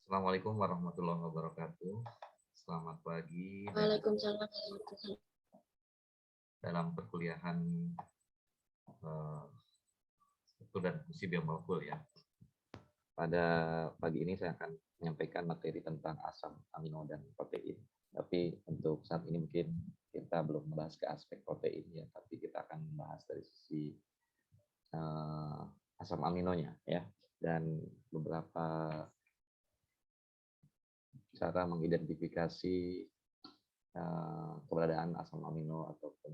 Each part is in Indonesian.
Assalamualaikum warahmatullahi wabarakatuh. Selamat pagi Waalaikumsalam warahmatullahi dalam perkuliahan eh, struktur dan fungsi biomolekul ya. Pada pagi ini saya akan menyampaikan materi tentang asam amino dan protein. Tapi untuk saat ini mungkin kita belum membahas ke aspek protein ya, tapi kita akan membahas dari sisi asam aminonya ya, dan beberapa cara mengidentifikasi keberadaan asam amino ataupun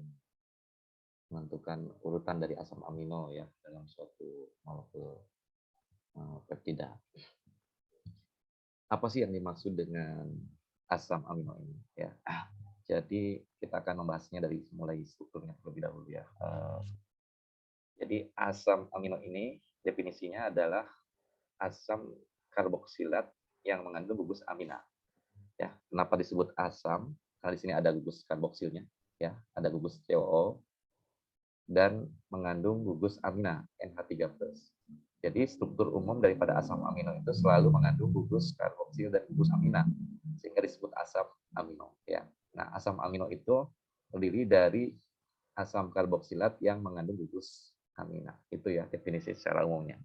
menentukan urutan dari asam amino ya dalam suatu molekul peptida. Apa sih yang dimaksud dengan asam amino ini ya? Jadi kita akan membahasnya dari mulai strukturnya terlebih dahulu ya. Jadi asam amino ini definisinya adalah asam karboksilat yang mengandung gugus amina. Ya, kenapa disebut asam? Karena di sini ada gugus karboksilnya, ya, ada gugus COO dan mengandung gugus amina NH3+. Jadi struktur umum daripada asam amino itu selalu mengandung gugus karboksil dan gugus amina, sehingga disebut asam amino. Ya, nah asam amino itu terdiri dari asam karboksilat yang mengandung gugus amina. Itu ya definisi secara umumnya.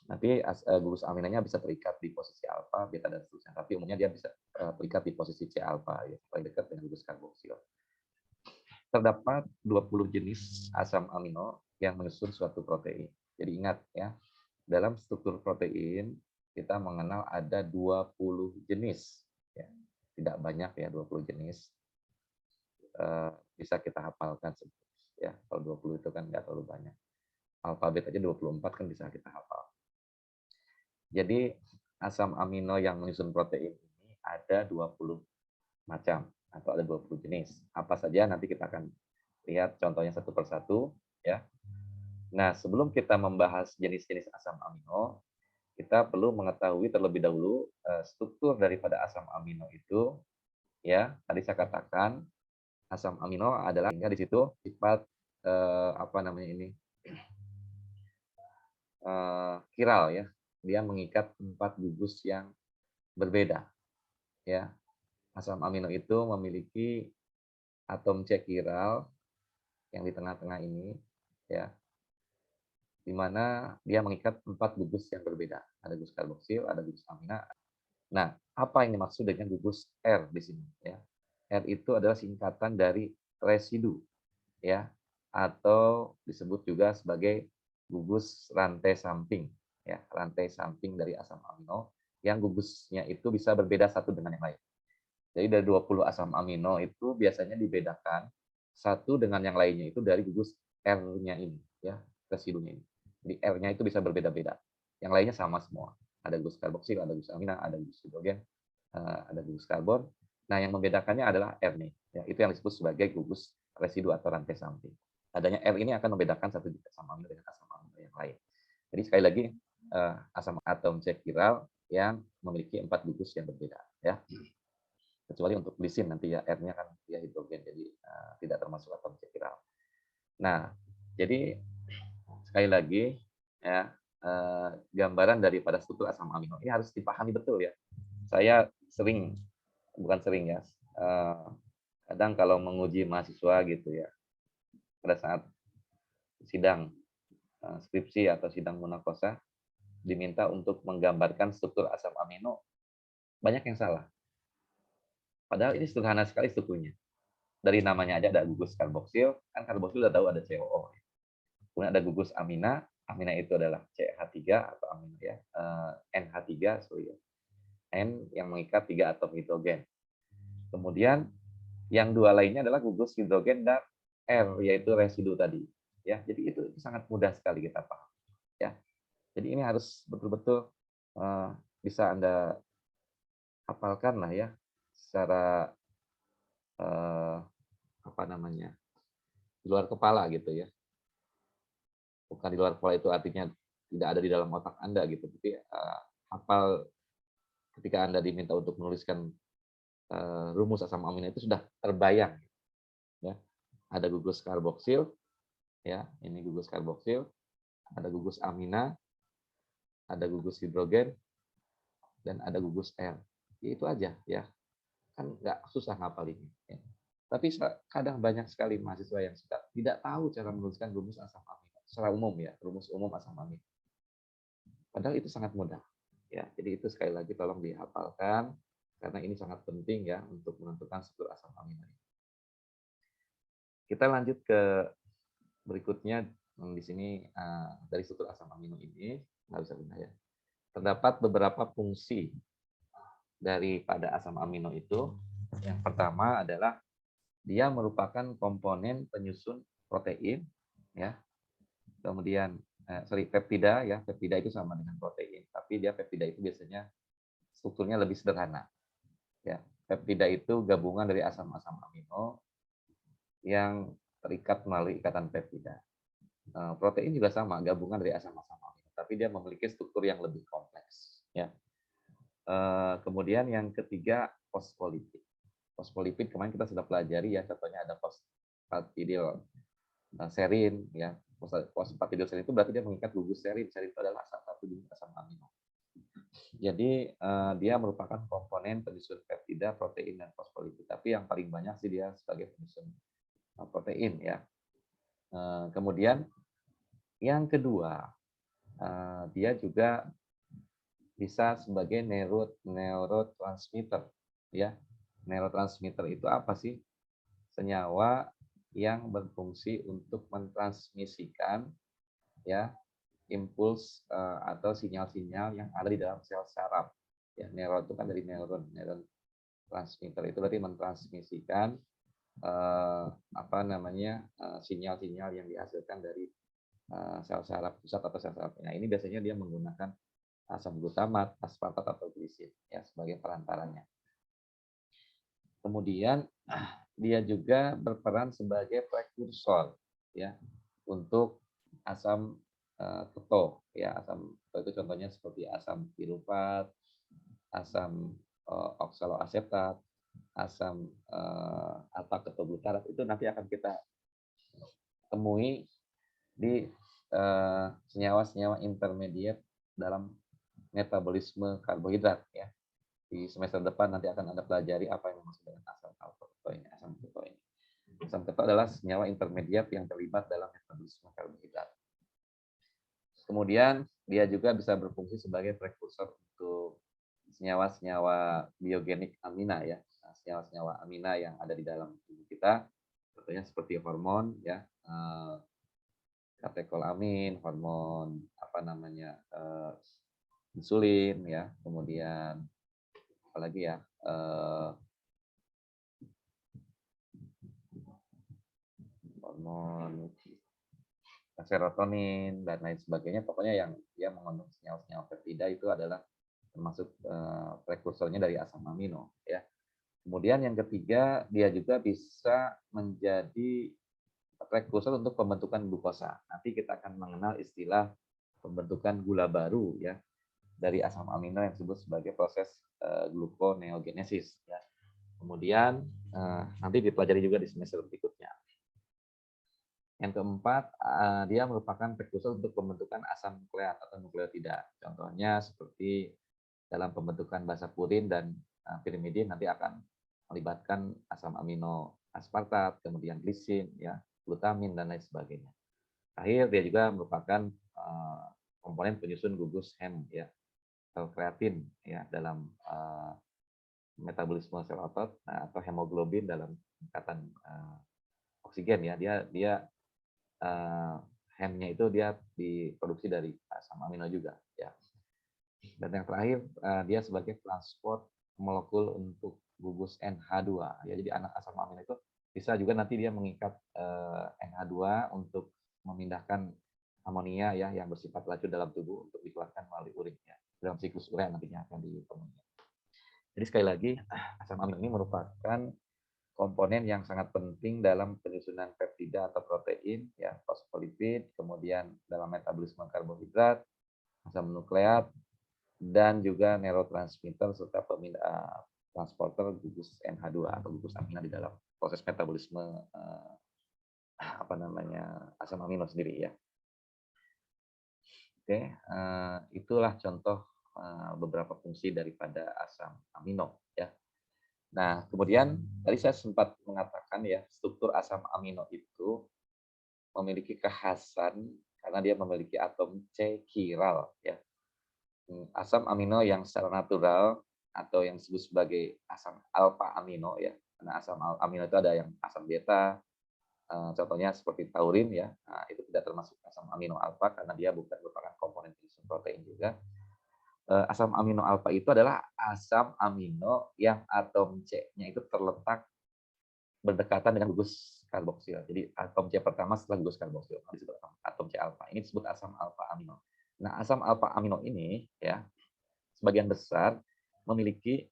Nanti gugus aminanya bisa terikat di posisi alfa, beta, dan seterusnya. Tapi umumnya dia bisa terikat di posisi C alfa, ya, paling dekat dengan gugus karboksil. Terdapat 20 jenis asam amino yang menyusun suatu protein. Jadi ingat ya, dalam struktur protein kita mengenal ada 20 jenis. Ya. Tidak banyak ya 20 jenis. Bisa kita hafalkan. Ya, kalau 20 itu kan nggak terlalu banyak. Alfabet aja 24 kan bisa kita hafal. Jadi asam amino yang menyusun protein ini ada 20 macam atau ada 20 jenis. Apa saja nanti kita akan lihat contohnya satu persatu ya. Nah, sebelum kita membahas jenis-jenis asam amino, kita perlu mengetahui terlebih dahulu struktur daripada asam amino itu ya. Tadi saya katakan asam amino adalah di situ sifat apa namanya ini? Kiral ya. Dia mengikat 4 gugus yang berbeda ya. Asam amino itu memiliki atom C kiral yang di tengah-tengah ini ya, di mana dia mengikat 4 gugus yang berbeda. Ada gugus karboksil, ada gugus amina. Nah, apa yang dimaksud dengan gugus R di sini ya? R itu adalah singkatan dari residu ya, atau disebut juga sebagai gugus rantai samping ya, rantai samping dari asam amino yang gugusnya itu bisa berbeda satu dengan yang lain. Jadi dari 20 asam amino itu biasanya dibedakan satu dengan yang lainnya itu dari gugus R-nya ini, ya, residunya ini. Jadi R-nya itu bisa berbeda-beda. Yang lainnya sama semua. Ada gugus karboksil, ada gugus amina, ada gugus hidrogen, ada gugus karbon. Nah, yang membedakannya adalah R-nya. Ya, itu yang disebut sebagai gugus residu atau rantai samping. Adanya R ini akan membedakan satu asam amino dengan asam amino yang lain. Jadi sekali lagi asam atom C kiral yang memiliki 4 gugus yang berbeda, ya. Kecuali untuk lisin nanti ya R-nya kan dia hidrogen, jadi tidak termasuk atom C kiral. Nah, jadi sekali lagi ya, gambaran daripada struktur asam amino ini harus dipahami betul ya. Saya sering, bukan sering ya, kadang kalau menguji mahasiswa gitu ya, pada saat sidang skripsi atau sidang munakosa diminta untuk menggambarkan struktur asam amino, banyak yang salah. Padahal ini sederhana sekali strukturnya. Dari namanya aja ada gugus karboksil, kan karboksil udah tahu ada COO. Kemudian ada gugus amina, amina itu adalah CH3 atau amina ya, NH3, sorry ya. N yang mengikat 3 atom hidrogen. Kemudian yang dua lainnya adalah gugus hidrogen dan R, yaitu residu tadi. Ya, jadi itu sangat mudah sekali kita paham. Ya, jadi ini harus betul-betul bisa Anda hafalkan lah ya, secara apa namanya, di luar kepala gitu ya. Bukan di luar kepala itu artinya tidak ada di dalam otak Anda gitu. Tapi hafal ketika Anda diminta untuk menuliskan rumus asam amino itu sudah terbayang. Ya. Ada gugus karboksil, ya, ini gugus karboksil, ada gugus amina, ada gugus hidrogen, dan ada gugus R. Ya, itu aja ya. Kan nggak susah ngapalinnya. Ya. Tapi kadang banyak sekali mahasiswa yang tidak tahu cara menuliskan rumus asam amino secara umum ya, rumus umum asam amino. Padahal itu sangat mudah. Ya, jadi itu sekali lagi tolong dihafalkan karena ini sangat penting ya untuk menentukan struktur asam amino. Kita lanjut ke berikutnya di sini dari struktur asam amino ini nggak bisa pindah ya. Terdapat beberapa fungsi daripada asam amino itu. Yang pertama adalah dia merupakan komponen penyusun protein, ya. Kemudian peptida ya, peptida itu sama dengan protein, tapi dia peptida itu biasanya strukturnya lebih sederhana. Ya, peptida itu gabungan dari asam-asam amino yang terikat melalui ikatan peptida. Protein juga sama, gabungan dari asam-asam amino, tapi dia memiliki struktur yang lebih kompleks. Ya. Kemudian yang ketiga fosfolipid. Fosfolipid kemarin kita sudah pelajari ya, contohnya ada fosfatidil serin ya. Fosfatidil serin itu berarti dia mengikat gugus serin. Serin itu adalah salah satu jenis asam amino. Jadi dia merupakan komponen penyusun peptida, protein dan fosfolipid. Tapi yang paling banyak sih dia sebagai penyusun protein ya. Kemudian yang kedua dia juga bisa sebagai neurotransmitter ya. Neurotransmitter itu apa sih? Senyawa yang berfungsi untuk mentransmisikan ya impuls atau sinyal-sinyal yang ada di dalam sel saraf. Ya, neuron itu kan dari neuron transmitter itu berarti mentransmisikan sinyal-sinyal yang dihasilkan dari sel saraf pusat atau sel saraf. Nah, ini biasanya dia menggunakan asam glutamat, aspartat atau glisin ya sebagai perantaranya. Kemudian dia juga berperan sebagai prekursor ya untuk asam keto ya. Asam keto itu contohnya seperti asam piruvat, asam oksaloasetat, asam alfa ketoglutarat itu nanti akan kita temui di senyawa-senyawa intermediate dalam metabolisme karbohidrat ya. Di semester depan nanti akan ada pelajari apa yang dimaksud dengan asam alfa keto ini, asam keto ini. Asam keto adalah senyawa intermediat yang terlibat dalam metabolisme karbohidrat. Kemudian dia juga bisa berfungsi sebagai prekursor untuk senyawa-senyawa biogenik amina ya, senyawa-senyawa amina yang ada di dalam tubuh kita, contohnya seperti hormon ya, katekolamin, hormon insulin ya, kemudian apalagi ya, hormon serotonin dan lain sebagainya. Pokoknya yang dia mengandung senyawa-senyawa peptida itu adalah termasuk prekursornya dari asam amino ya. Kemudian yang ketiga dia juga bisa menjadi prekursor untuk pembentukan glukosa. Nanti kita akan mengenal istilah pembentukan gula baru ya dari asam amino yang disebut sebagai proses gluconeogenesis ya. Kemudian nanti dipelajari juga di semester berikutnya. Yang keempat, dia merupakan prekursor untuk pembentukan asam nukleat atau nukleotida. Contohnya seperti dalam pembentukan basa purin dan pirimidin nanti akan melibatkan asam amino aspartat, kemudian glisin, ya, glutamin dan lain sebagainya. Terakhir, dia juga merupakan komponen penyusun gugus HEM, ya, sel kreatin, ya, dalam metabolisme sel otot atau hemoglobin dalam ikatan oksigen, ya, dia HEM-nya itu dia diproduksi dari asam amino juga ya. Dan yang terakhir dia sebagai transport molekul untuk gugus NH2 ya. Jadi anak asam amino itu bisa juga nanti dia mengikat NH2 untuk memindahkan amonia ya yang bersifat racun dalam tubuh untuk dikeluarkan melalui urin ya. Dalam siklus urea nantinya akan dipenuhi. Jadi sekali lagi asam amino ini merupakan komponen yang sangat penting dalam penyusunan peptida atau protein, ya, fosfolipid, kemudian dalam metabolisme karbohidrat, asam nukleat, dan juga neurotransmitter serta pemindah transporter gugus NH2 atau gugus amina di dalam proses metabolisme asam amino sendiri ya. Oke, itulah contoh beberapa beberapa fungsi daripada asam amino ya. Nah, kemudian tadi saya sempat mengatakan ya, struktur asam amino itu memiliki kekhasan karena dia memiliki atom C chiral ya. Asam amino yang secara natural atau yang disebut sebagai asam alfa amino ya. Karena asam amino itu ada yang asam beta, contohnya seperti taurin ya. Nah, itu tidak termasuk asam amino alfa karena dia bukan merupakan komponen penyusun protein juga. Asam amino alfa itu adalah asam amino yang atom C-nya itu terletak berdekatan dengan gugus karboksil. Jadi atom C pertama setelah gugus karboksil disebut atom C alfa. Ini disebut asam alfa amino. Nah, asam alfa amino ini ya sebagian besar memiliki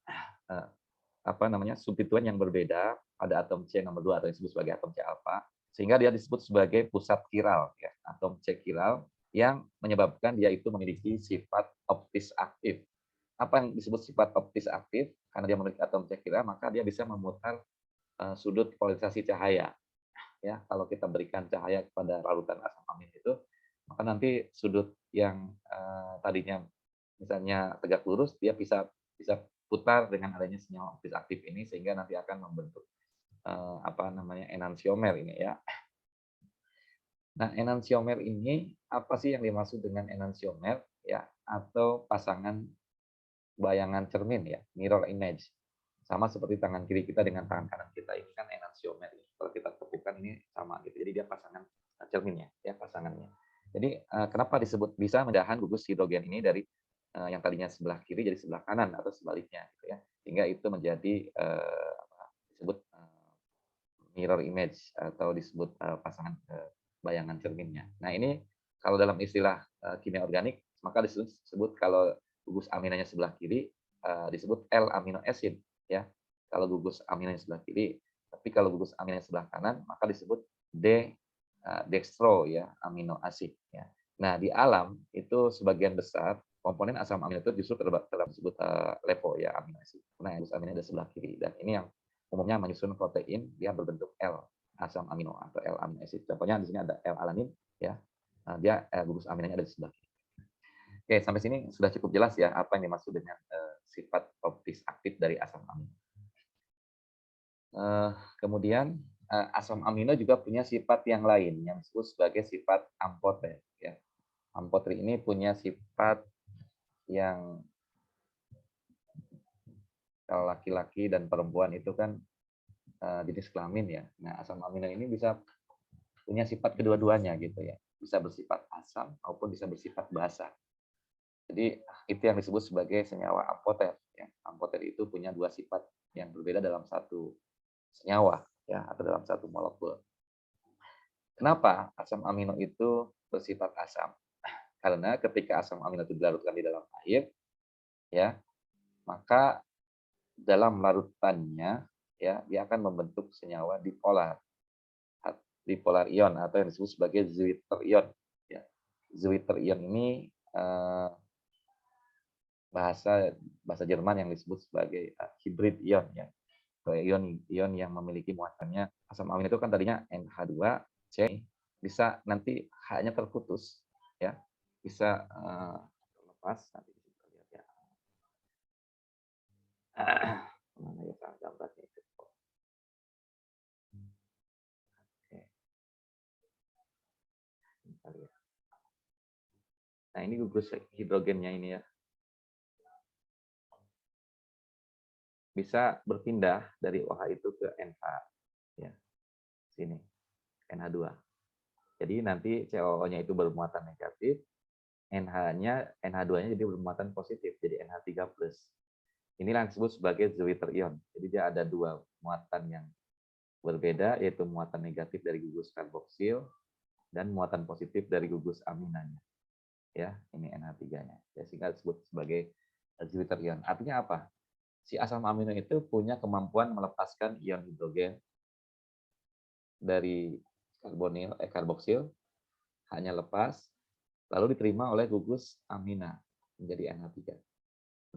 substituen yang berbeda pada atom C nomor 2 atau yang disebut sebagai atom C alfa sehingga dia disebut sebagai pusat kiral ya, atom C kiral yang menyebabkan dia itu memiliki sifat optis aktif. Apa yang disebut sifat optis aktif? Karena dia memiliki atom C kiral, maka dia bisa memutar sudut polarisasi cahaya. Ya, kalau kita berikan cahaya kepada larutan asam amino itu, maka nanti sudut yang tadinya misalnya tegak lurus, dia bisa putar dengan adanya senyawa optis aktif ini sehingga nanti akan membentuk enantiomer ini ya. Nah, enantiomer ini apa sih yang dimaksud dengan enantiomer ya atau pasangan bayangan cermin ya, mirror image. Sama seperti tangan kiri kita dengan tangan kanan kita ini kan enantiomer. Kalau kita tepukan ini sama gitu. Jadi dia pasangan cerminnya ya, pasangannya. Jadi kenapa disebut bisa mendahan gugus hidrogen ini dari yang tadinya sebelah kiri jadi sebelah kanan atau sebaliknya gitu ya. Sehingga itu menjadi disebut mirror image atau disebut pasangan bayangan cerminnya. Nah, ini kalau dalam istilah kimia organik maka disebut kalau gugus aminanya sebelah kiri disebut L-amino acid ya. Kalau gugus aminanya sebelah kiri, tapi kalau gugus aminanya sebelah kanan maka disebut dextro ya, amino acid ya. Nah, di alam itu sebagian besar komponen asam amino itu justru terdapat disebut LEPO ya, amino acid. Nah, gugus aminnya ada sebelah kiri dan ini yang umumnya menyusun protein dia berbentuk L asam amino atau L-amino acid. Contohnya di sini ada L-alanin ya. Dia gugus aminanya ada di sebelah kiri. Oke, sampai sini sudah cukup jelas ya apa yang dimaksud dengan sifat optis aktif dari asam amino. Kemudian asam amino juga punya sifat yang lain yang disebut sebagai sifat amphoter ya. Amphoter ini punya sifat yang kalau laki-laki dan perempuan itu kan jenis kelamin ya. Nah, asam amino ini bisa punya sifat kedua-duanya gitu ya. Bisa bersifat asam maupun bisa bersifat basa. Jadi itu yang disebut sebagai senyawa amphoter ya. Amphoter itu punya dua sifat yang berbeda dalam satu senyawa ya atau dalam satu molekul. Kenapa asam amino itu bersifat asam? Karena ketika asam amino itu dilarutkan di dalam air ya, maka dalam larutannya ya dia akan membentuk senyawa dipolar ion atau yang disebut sebagai Zwitter ion ya. Zwitter ion ini bahasa Jerman yang disebut sebagai hybrid ion ya. Ion yang memiliki muatannya asam amino itu kan tadinya NH2C bisa nanti H-nya terputus ya. Bisa terlepas nanti kita lihat ya. Mana ya gambarnya itu. Oke. Nah, ini gugus hidrogennya ini ya. Bisa berpindah dari OH itu ke NH ya. Sini. NH2. Jadi nanti COO-nya itu bermuatan negatif, NH2-nya jadi bermuatan positif, jadi NH3+. Inilah yang disebut sebagai Zwitter ion. Jadi dia ada dua muatan yang berbeda, yaitu muatan negatif dari gugus karboksil dan muatan positif dari gugus aminanya. Ya, ini NH3-nya. Ya, sehingga disebut sebagai Zwitter ion. Artinya apa? Si asam amino itu punya kemampuan melepaskan ion hidrogen dari karboksil, hanya lepas, lalu diterima oleh gugus amina menjadi NH3.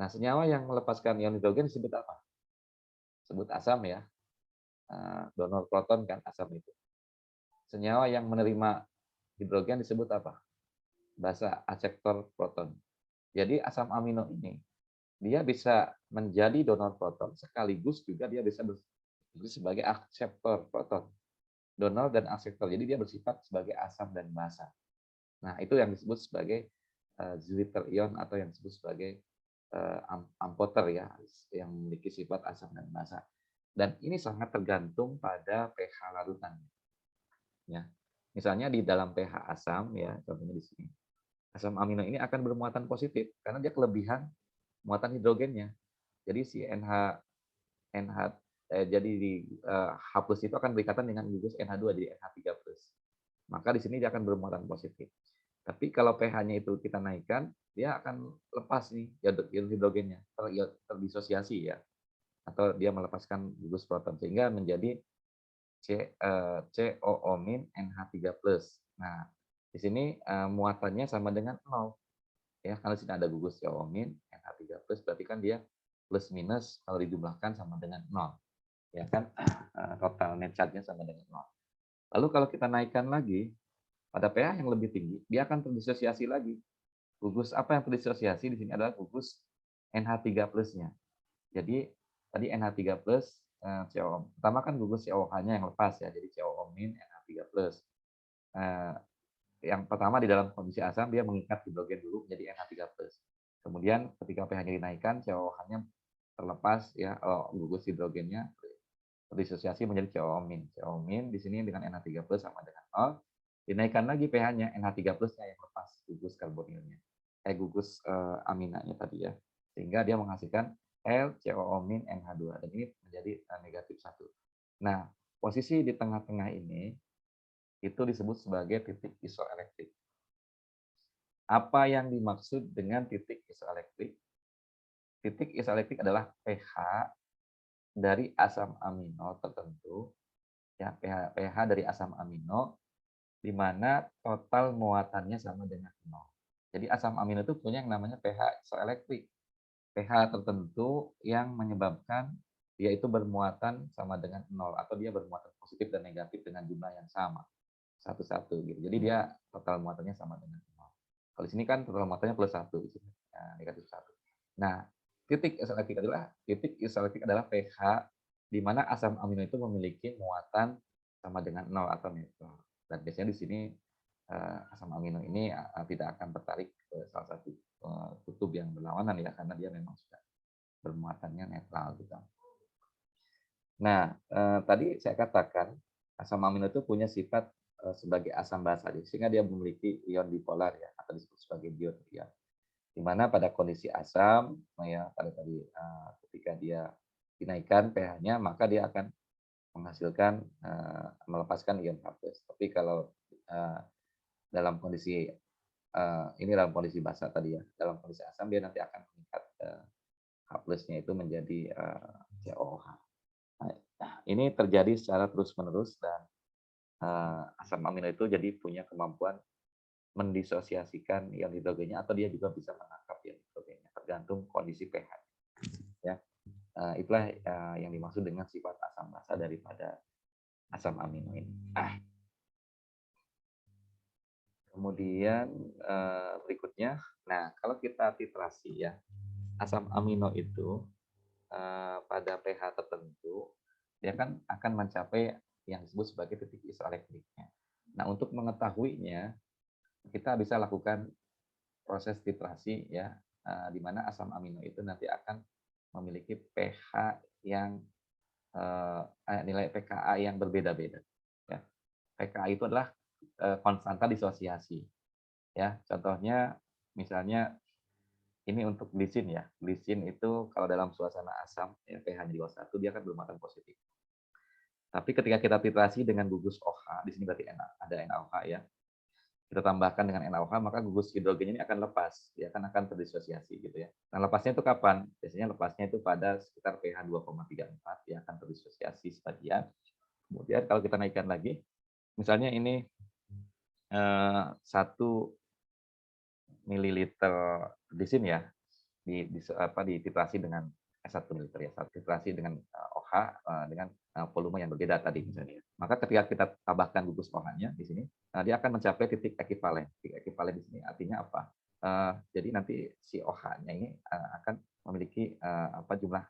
Nah, senyawa yang melepaskan ion hidrogen disebut apa? Disebut asam ya. Donor proton kan asam itu. Senyawa yang menerima hidrogen disebut apa? Basa asektor proton. Jadi asam amino ini dia bisa menjadi donor proton sekaligus juga dia bisa berfungsi sebagai akseptor proton. Donor dan akseptor. Jadi dia bersifat sebagai asam dan basa. Nah, itu yang disebut sebagai Zwitterion ion atau yang disebut sebagai ampoter ya, yang memiliki sifat asam dan basa. Dan ini sangat tergantung pada pH larutan. Ya. Misalnya di dalam pH asam ya, contohnya di sini. Asam amino ini akan bermuatan positif karena dia kelebihan muatan hidrogennya. Jadi si NH jadi di H plus itu akan berikatan dengan gugus NH2 jadi NH3 plus. Maka di sini dia akan bermuatan positif. Tapi kalau pH-nya itu kita naikkan, dia akan lepas nih ion hidrogennya, terdisosiasi ya, atau dia melepaskan gugus proton sehingga menjadi COO- NH3 plus. Nah, di sini muatannya sama dengan 0 ya, karena di sini ada gugus COO- NH3 plus berarti kan dia plus minus kalau dijumlahkan sama dengan 0. Ya kan, total net charge-nya sama dengan 0. Lalu kalau kita naikkan lagi pada pH yang lebih tinggi, dia akan terdisosiasi lagi. Gugus apa yang terdisosiasi di sini adalah gugus NH3 plusnya. Jadi tadi NH3 plus CO. Pertama kan gugus COH-nya yang lepas ya, jadi COO- NH3 plus. Yang pertama di dalam kondisi asam dia mengikat hidrogen dulu menjadi NH3 plus. Kemudian ketika pH-nya dinaikkan, COH-nya terlepas ya, gugus hidrogennya terdisosiasi menjadi COO-. COO- di sini dengan NH3 plus sama dengan 0. Dinaikkan lagi pH-nya, NH3 plusnya yang lepas gugus karbonilnya. Gugus aminanya tadi ya. Sehingga dia menghasilkan LCOO- NH2 dan ini menjadi negatif 1. Nah, posisi di tengah-tengah ini itu disebut sebagai titik isoelektrik. Apa yang dimaksud dengan titik isoelektrik? Titik isoelektrik adalah pH dari asam amino tertentu, ya pH dari asam amino di mana total muatannya sama dengan 0. Jadi asam amino itu punya yang namanya pH isoelektrik. pH tertentu yang menyebabkan dia itu bermuatan sama dengan 0 atau dia bermuatan positif dan negatif dengan jumlah yang sama. Satu-satu gitu. Jadi dia total muatannya sama dengan 0. Kalau di sini kan total muatannya plus 1 di sini. Nah, negatif 1. Nah, titik isoelektrik adalah pH di mana asam amino itu memiliki muatan sama dengan 0 atau netral. Dan biasanya di sini asam amino ini tidak akan tertarik ke salah satu kutub yang berlawanan ya karena dia memang sudah bermuatannya netral gitu. Nah, tadi saya katakan asam amino itu punya sifat sebagai asam basa, sehingga dia memiliki ion dipolar ya atau disebut sebagai diol ya. Di mana pada kondisi asam ya pada tadi ketika dia dinaikkan pH-nya maka dia akan menghasilkan melepaskan ion H+. Tapi kalau dalam kondisi ini dalam kondisi basa tadi ya, dalam kondisi asam dia nanti akan meningkat H+-nya itu menjadi COH. Nah, ini terjadi secara terus-menerus dan asam amino itu jadi punya kemampuan mendisosiasikan ion hidrogennya atau dia juga bisa menangkap ion hidrogennya tergantung kondisi pH. Ya, itulah yang dimaksud dengan sifat asam basa daripada asam amino ini. Kemudian berikutnya, nah kalau kita titrasi ya, asam amino itu pada pH tertentu dia kan akan mencapai yang disebut sebagai titik isoelektriknya. Nah, untuk mengetahuinya kita bisa lakukan proses titrasi ya, di mana asam amino itu nanti akan memiliki pH yang nilai pKa yang berbeda-beda. Ya. pKa itu adalah konstanta disosiasi. Ya, contohnya misalnya ini untuk glisin ya. Glisin itu kalau dalam suasana asam ya, pH-nya di bawah 1 dia akan bermuatan positif. Tapi ketika kita titrasi dengan gugus OH, di sini berarti ada NaOH ya. Kita tambahkan dengan NaOH, maka gugus hidrogennya ini akan lepas, dia akan terdisosiasi gitu ya. Nah, lepasnya itu kapan? Biasanya lepasnya itu pada sekitar pH 2,34 dia akan terdisosiasi sebagian. Kemudian kalau kita naikkan lagi, misalnya ini 1 mililiter glisin ya, dititrasi dengan 1 mililiter ya, titrasi dengan OH dengan volume yang berbeda tadi misalnya. Maka ketika kita tambahkan gugus OH-nya di sini, dia akan mencapai titik ekivalen. Titik ekivalen di sini artinya apa? Jadi nanti si OH-nya ini akan memiliki jumlah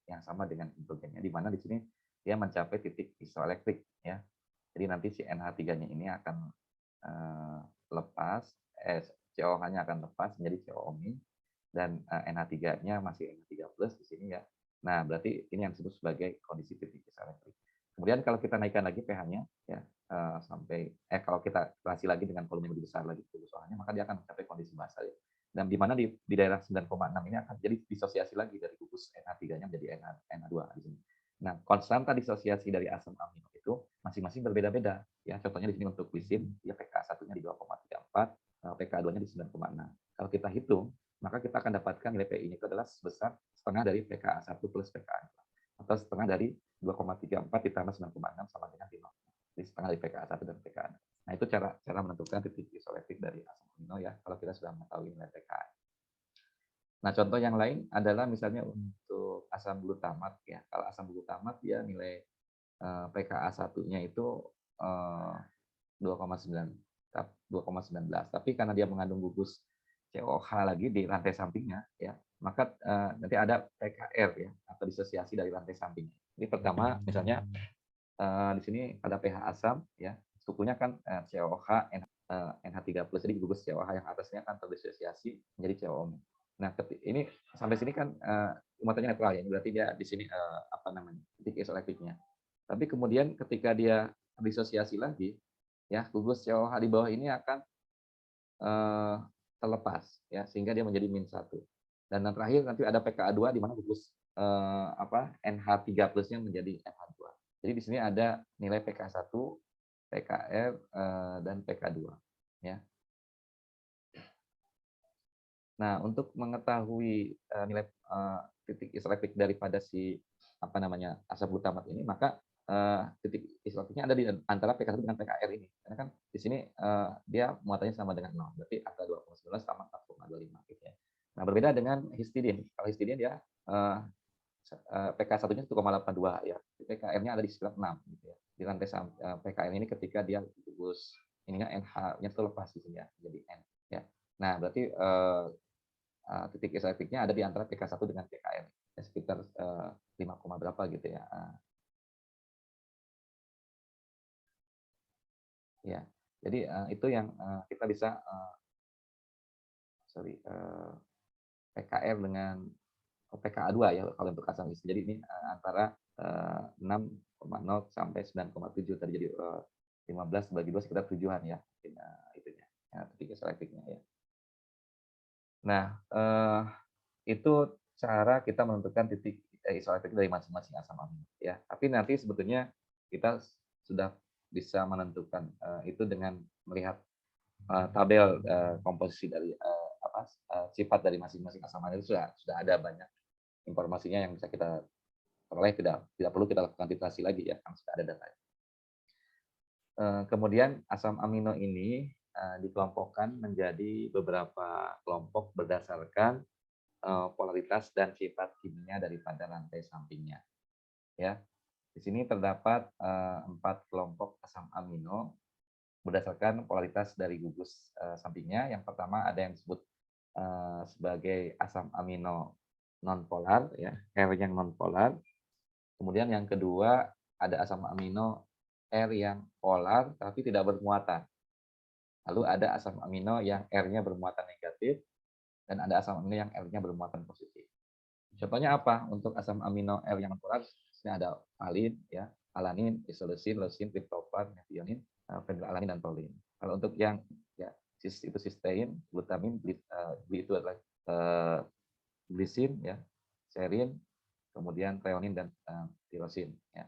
yang sama dengan hidrogennya, di mana di sini dia mencapai titik isoelektrik ya. Jadi nanti si NH3-nya ini akan lepas, COH-nya akan lepas menjadi CO- dan NH3-nya masih NH3+ di sini ya. Nah, berarti ini yang disebut sebagai kondisi titik isoelektrik. Kemudian kalau kita naikkan lagi pH-nya ya sampai kalau kita relasi lagi dengan volume yang lebih besar lagi gugus OH-nya, maka dia akan mencapai kondisi basa ya. Dan di mana di daerah 9,6 ini akan jadi disosiasi lagi dari gugus NH3-nya menjadi NH2 di sini. Nah, konstanta disosiasi dari asam amino itu masing-masing berbeda-beda ya. Contohnya di sini untuk glisin, dia pKa 1-nya di 2,34, pKa 2-nya di 9,6. Kalau kita hitung, maka kita akan dapatkan nilai PI-nya itu adalah sebesar setengah dari pKa 1 plus pKa 2, atau setengah dari 2,34 ditambah 9,6 sama dengan 5. Jadi setengah dari pKa 1 dan pKa 2. Nah, itu cara menentukan titik isoelektrik dari asam amino ya, kalau kita sudah mengetahui nilai pKa. Nah, contoh yang lain adalah misalnya untuk asam glutamat ya. Kalau asam glutamat dia nilai pKa 1-nya itu 2,19. Tapi karena dia mengandung gugus COH lagi di rantai sampingnya ya, maka nanti ada PKR ya, atau disosiasi dari rantai samping. Jadi pertama misalnya di sini ada pH asam ya, sukunya kan COH NH3+, jadi gugus COH yang atasnya kan terdisosiasi menjadi CO. Nah, ini sampai sini kan muatannya netral ya, berarti dia di sini titik isoelektriknya. Tapi kemudian ketika dia disosiasi lagi ya, gugus COH di bawah ini akan terlepas ya, sehingga dia menjadi -1. Dan yang terakhir nanti ada pKa 2 di mana gugus NH3+-nya menjadi NH2. Jadi di sini ada nilai pK1, pKr, dan pK2 ya. Nah, untuk mengetahui nilai titik isoelektrik daripada si asam glutamat ini, maka titik isoelektriknya ada di antara pK1 dengan pKr ini. Karena kan di sini dia muatannya sama dengan 0, berarti angka 2,19 sama 4,25 gitu ya. Nah, berbeda dengan histidin. Kalau histidin dia pK1-nya 1,82 ya. pKr-nya ada di sekitar 6 gitu ya. Di rantai pKr ini ketika dia gugus ininya NH-nya itu lepas di sini ya, jadi N ya. Nah, berarti titik isoelektriknya ada di antara pK1 dengan pKr ya, sekitar 5, berapa gitu ya. Ya, jadi itu yang kita bisa PKR dengan pKa 2 ya kalau untuk asam isi. Jadi ini antara 6,0 sampai 9,7 tadi, jadi 15 bagi 2 sekitar 7-an ya, itunya titik isoelektriknya ya. Nah, itu cara kita menentukan titik isoelektrik dari masing-masing asam amino ya. Tapi nanti sebetulnya kita sudah bisa menentukan itu dengan melihat tabel komposisi dari sifat dari masing-masing asam amino. Itu sudah ada banyak informasinya yang bisa kita peroleh, tidak perlu kita lakukan titrasi lagi ya, karena sudah ada datanya. Kemudian asam amino ini dikelompokkan menjadi beberapa kelompok berdasarkan polaritas dan sifat kimia daripada rantai sampingnya. Ya, di sini terdapat 4 kelompok asam amino berdasarkan polaritas dari gugus sampingnya. Yang pertama ada yang disebut sebagai asam amino nonpolar, ya, R yang nonpolar. Kemudian yang kedua ada asam amino R yang polar tapi tidak bermuatan. Lalu ada asam amino yang R-nya bermuatan negatif dan ada asam amino yang R-nya bermuatan positif. Contohnya apa? Untuk asam amino R yang polar, ini ada valin, ya, alanin, isoleusin, leusin, triptofan, methionin, fenilalanin, dan prolin. Kalau untuk yang ya itu sistein, glutamin, itu adalah glisin, ya, serin, kemudian treonin dan tirosin. Ya.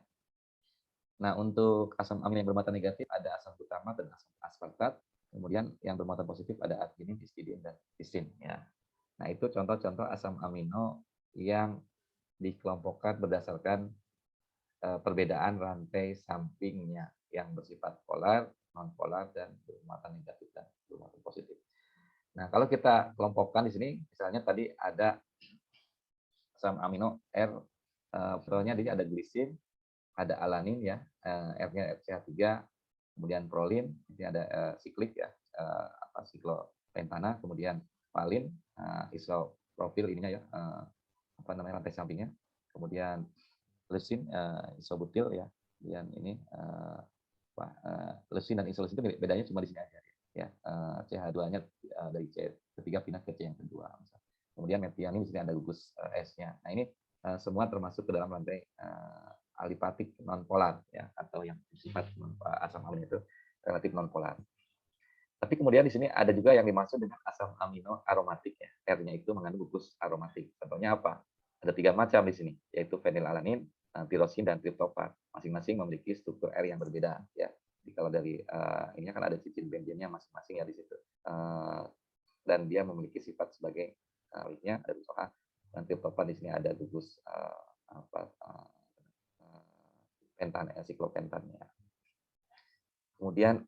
Nah, untuk asam amino yang bermuatan negatif ada asam glutamat dan asam aspartat. Kemudian yang bermuatan positif ada arginin, histidin, dan lisin. Ya. Nah, itu contoh-contoh asam amino yang dikelompokkan berdasarkan perbedaan rantai sampingnya yang bersifat polar, non-polar, dan bermuatan negatif dan bermuatan positif. Nah, kalau kita kelompokkan di sini, misalnya tadi ada asam amino R, nya di ada glisin, ada alanin ya, R-nya RCH3, kemudian prolin, ini ada siklik ya, siklopentana, kemudian valin, isopropil ininya ya, apa namanya rantai sampingnya. Kemudian leucin, isobutil ya. Kemudian ini leucin dan isoleucin itu bedanya cuma di sini aja ya. CH2-nya dari C ketiga pindah ke C yang kedua. Kemudian metianin di sini ada gugus S-nya. Nah ini semua termasuk ke dalam rantai alipatik nonpolar ya, atau yang sifat asam amino itu relatif nonpolar. Tapi kemudian di sini ada juga yang dimaksud dengan asam amino aromatik ya. R-nya itu mengandung gugus aromatik. Contohnya apa? Ada 3 macam di sini, yaitu fenilalanin, tirosin, dan triptofan. Masing-masing memiliki struktur R yang berbeda ya. Jadi kalau dari ini kan ada cincin benzennya masing-masing ya di situ. Dan dia memiliki sifat sebagai linknya ada usaha, dan triptofan di sini ada gugus pentan, siklopentannya. Kemudian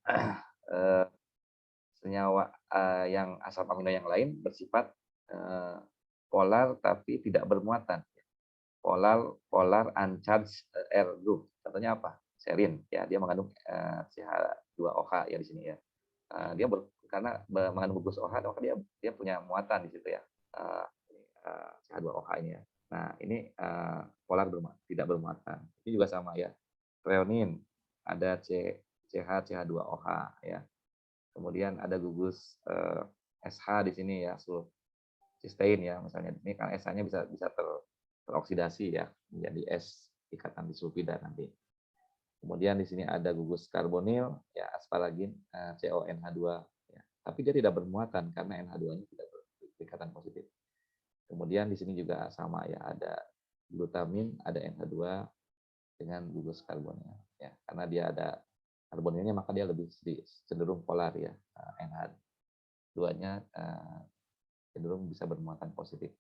senyawa yang asam amino yang lain bersifat polar tapi tidak bermuatan. Polar uncharged R group. Contohnya apa? Serin ya, dia mengandung CH2OH ya di sini ya. Dia karena mengandung gugus OH, maka dia punya muatan di situ ya. CH2OH ini ya. Nah, ini polar tidak bermuatan. Ini juga sama ya. Treonin ada CH2OH ya. Kemudian ada gugus SH di sini ya, cysteine ya, misalnya ini kan SH-nya bisa teroksidasi ya menjadi S ikatan disulfida nanti. Kemudian di sini ada gugus karbonil ya, asparagin CONH2 ya. Tapi dia tidak bermuatan karena NH2-nya tidak berikatan positif. Kemudian di sini juga sama ya, ada glutamin, ada NH2 dengan gugus karbonil ya, karena dia ada karbonilnya maka dia lebih cenderung polar ya. NH2-nya cenderung bisa bermuatan positif.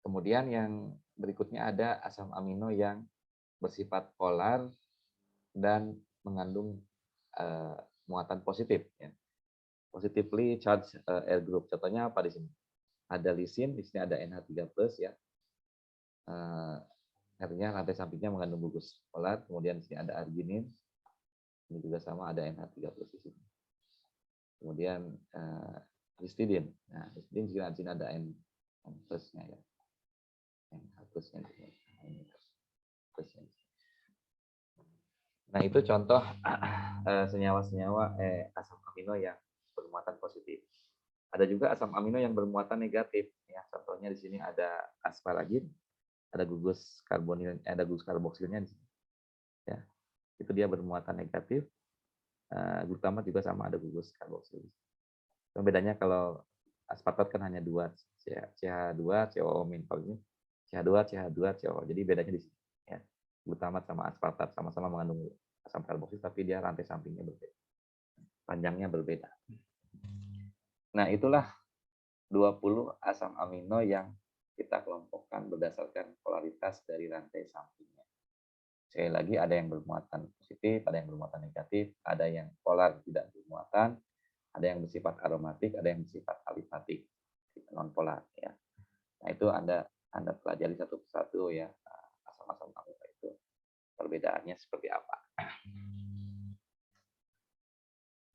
Kemudian yang berikutnya ada asam amino yang bersifat polar dan mengandung muatan positif ya. Positively charged R group. Contohnya apa di sini? Ada lisin, di sini ada NH3+ ya. Artinya rantai sampingnya mengandung gugus polar. Kemudian di sini ada arginin. Ini juga sama, ada NH3+ di sini. Kemudian histidin. Nah, histidin di sini ada N+-nya ya. NH+-nya. Nah, itu contoh senyawa-senyawa asam amino yang bermuatan positif. Ada juga asam amino yang bermuatan negatif ya. Contohnya di sini ada asparagin, ada gugus karbonil, ada gugus karboksilnya di sini. Ya. Itu dia bermuatan negatif. Glutamat juga sama, ada gugus karboksil. Cuma bedanya kalau aspartat kan hanya 2, CH2, COO-. Kalau ini CH2, CH2, COO. Jadi bedanya di sini ya. Glutamat sama aspartat sama-sama mengandung asam karboksil, tapi dia rantai sampingnya berbeda. Panjangnya berbeda. Nah, itulah 20 asam amino yang kita kelompokkan berdasarkan polaritas dari rantai sampingnya. Sekali lagi, ada yang bermuatan positif, ada yang bermuatan negatif, ada yang polar tidak bermuatan, ada yang bersifat aromatik, ada yang bersifat alifatik, non polar ya. Nah, itu Anda pelajari satu persatu ya, asam-asam amino itu perbedaannya seperti apa.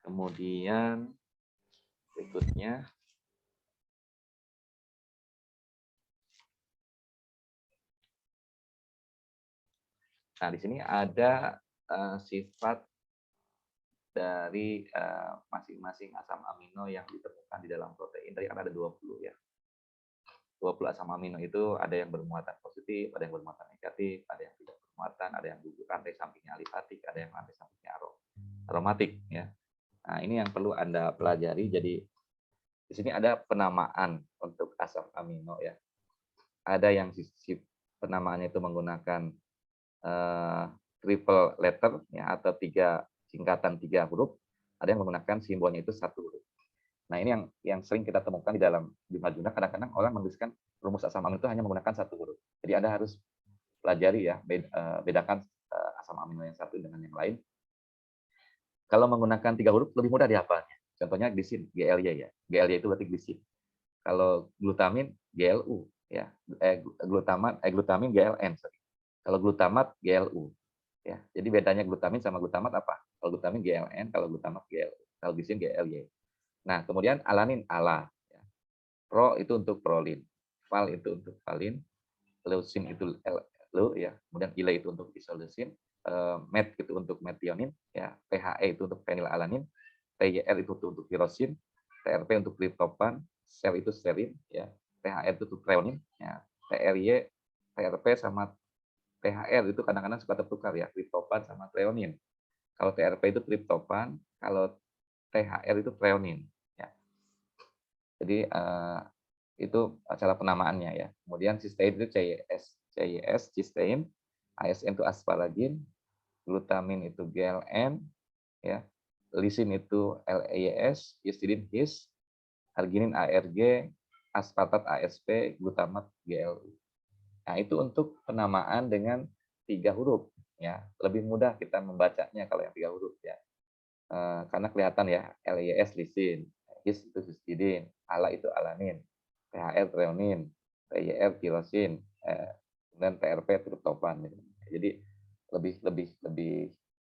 Kemudian berikutnya nah, di sini ada sifat dari masing-masing asam amino yang ditemukan di dalam protein. Tadi kan ada 20 ya. 20 asam amino itu ada yang bermuatan positif, ada yang bermuatan negatif, ada yang tidak bermuatan, ada yang gugus rantai sampingnya alifatik, ada yang rantai sampingnya aromatik ya. Nah, ini yang perlu Anda pelajari. Jadi di sini ada penamaan untuk asam amino ya. Ada yang penamaannya itu menggunakan triple letter ya, atau singkatan 3 huruf. Ada yang menggunakan simbolnya itu 1 huruf. Nah, ini yang sering kita temukan di dalam jurnal-jurnal. Kadang-kadang orang menuliskan rumus asam amino itu hanya menggunakan 1 huruf. Jadi Anda harus pelajari ya, bedakan asam amino yang satu dengan yang lain. Kalau menggunakan 3 huruf lebih mudah dihafalnya. Contohnya glisin, GLY ya. GLY itu berarti glisin. Kalau glutamin, GLU ya. Glutamin GLN. Sorry. Kalau glutamat, GLU. Ya, jadi bedanya glutamin sama glutamat apa? Kalau glutamin GLN, kalau glutamat GLU. Kalau glisin GLY. Nah, kemudian alanin, ALA. Ya. Pro itu untuk prolin. val itu untuk valin, leucin itu leu ya, kemudian ile itu untuk isoleucin, met itu untuk metionin, ya, PHE itu untuk fenilalanin, TYR itu untuk tirosin, TRP untuk triptopan, sel itu sterin, ya, THR itu untuk treonin, ya, TRY, TRP sama THR itu kadang-kadang suka tertukar ya, triptopan sama treonin. Kalau TRP itu triptopan, kalau THR itu treonin. Ya. Jadi itu cara penamaannya ya. Kemudian cysteine itu CYS, cysteine, ASN itu asparagin, glutamin itu GLN, ya, lisin itu LAYS, histidin HIS, arginin ARG, aspartat ASP, glutamat GLU. Nah, itu untuk penamaan dengan 3 huruf ya. Lebih mudah kita membacanya kalau yang 3 huruf ya. Karena kelihatan ya, LYS lisin, HIS itu histidin, ALA itu alanin, THR treonin, TYR tirosin, dan TRP triptopan gitu. Jadi lebih lebih lebih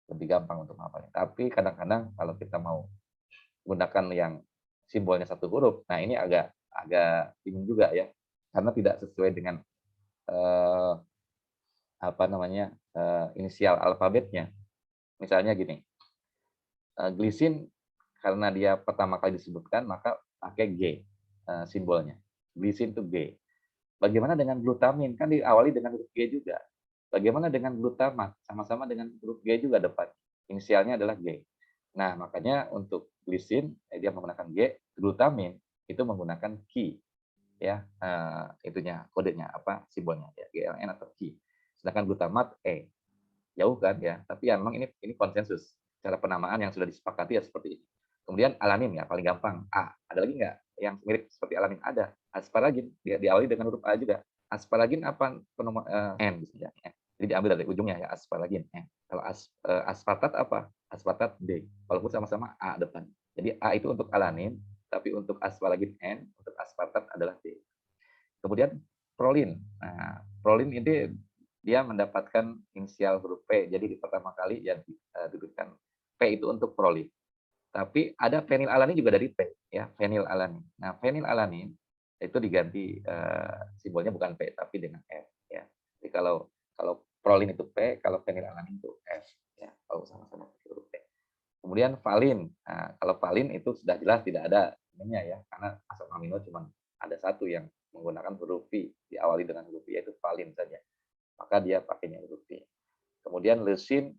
lebih gampang untuk menghafalnya. Tapi kadang-kadang kalau kita mau gunakan yang simbolnya 1 huruf, nah ini agak agak bingung juga ya, karena tidak sesuai dengan eh, apa namanya inisial alfabetnya. Misalnya gini, glisin karena dia pertama kali disebutkan maka pakai G simbolnya. Glisin itu G. Bagaimana dengan glutamin? Kan diawali dengan huruf G juga. Bagaimana dengan glutamat? Sama-sama dengan huruf G juga depan. Inisialnya adalah G. Nah, makanya untuk glisin dia menggunakan G, glutamin itu menggunakan Q ya, itunya kodenya apa simbolnya ya, GLN atau Q. Sedangkan glutamat E. Jauh kan ya, tapi ya memang ini konsensus cara penamaan yang sudah disepakati ya seperti ini. Kemudian alanin ya paling gampang A. Ada lagi nggak yang mirip seperti alanin? Ada. Asparagin dia diawali dengan huruf A juga. Asparagin apa N misalnya. Jadi diambil dari ujungnya ya asparagin N. Kalau aspartat apa? Aspartat D. Walaupun sama-sama A depan. Jadi A itu untuk alanin, tapi untuk asparagin N, untuk aspartat adalah D. Kemudian prolin. Nah, prolin ini dia mendapatkan inisial huruf P. Jadi di pertama kali yang diberikan P itu untuk prolin. Tapi ada fenilalanin juga dari P, ya, fenilalanin. Nah, fenilalanin itu diganti simbolnya bukan P tapi dengan F, ya. Jadi kalau kalau prolin itu P, kalau fenilalanin itu F, ya. Kalau sama-sama huruf P. Kemudian valin. Nah, kalau valin itu sudah jelas tidak ada ininya ya, karena asam amino cuma ada satu yang menggunakan huruf V, diawali dengan huruf V yaitu valin saja. Maka dia pakainya huruf V. Kemudian leucin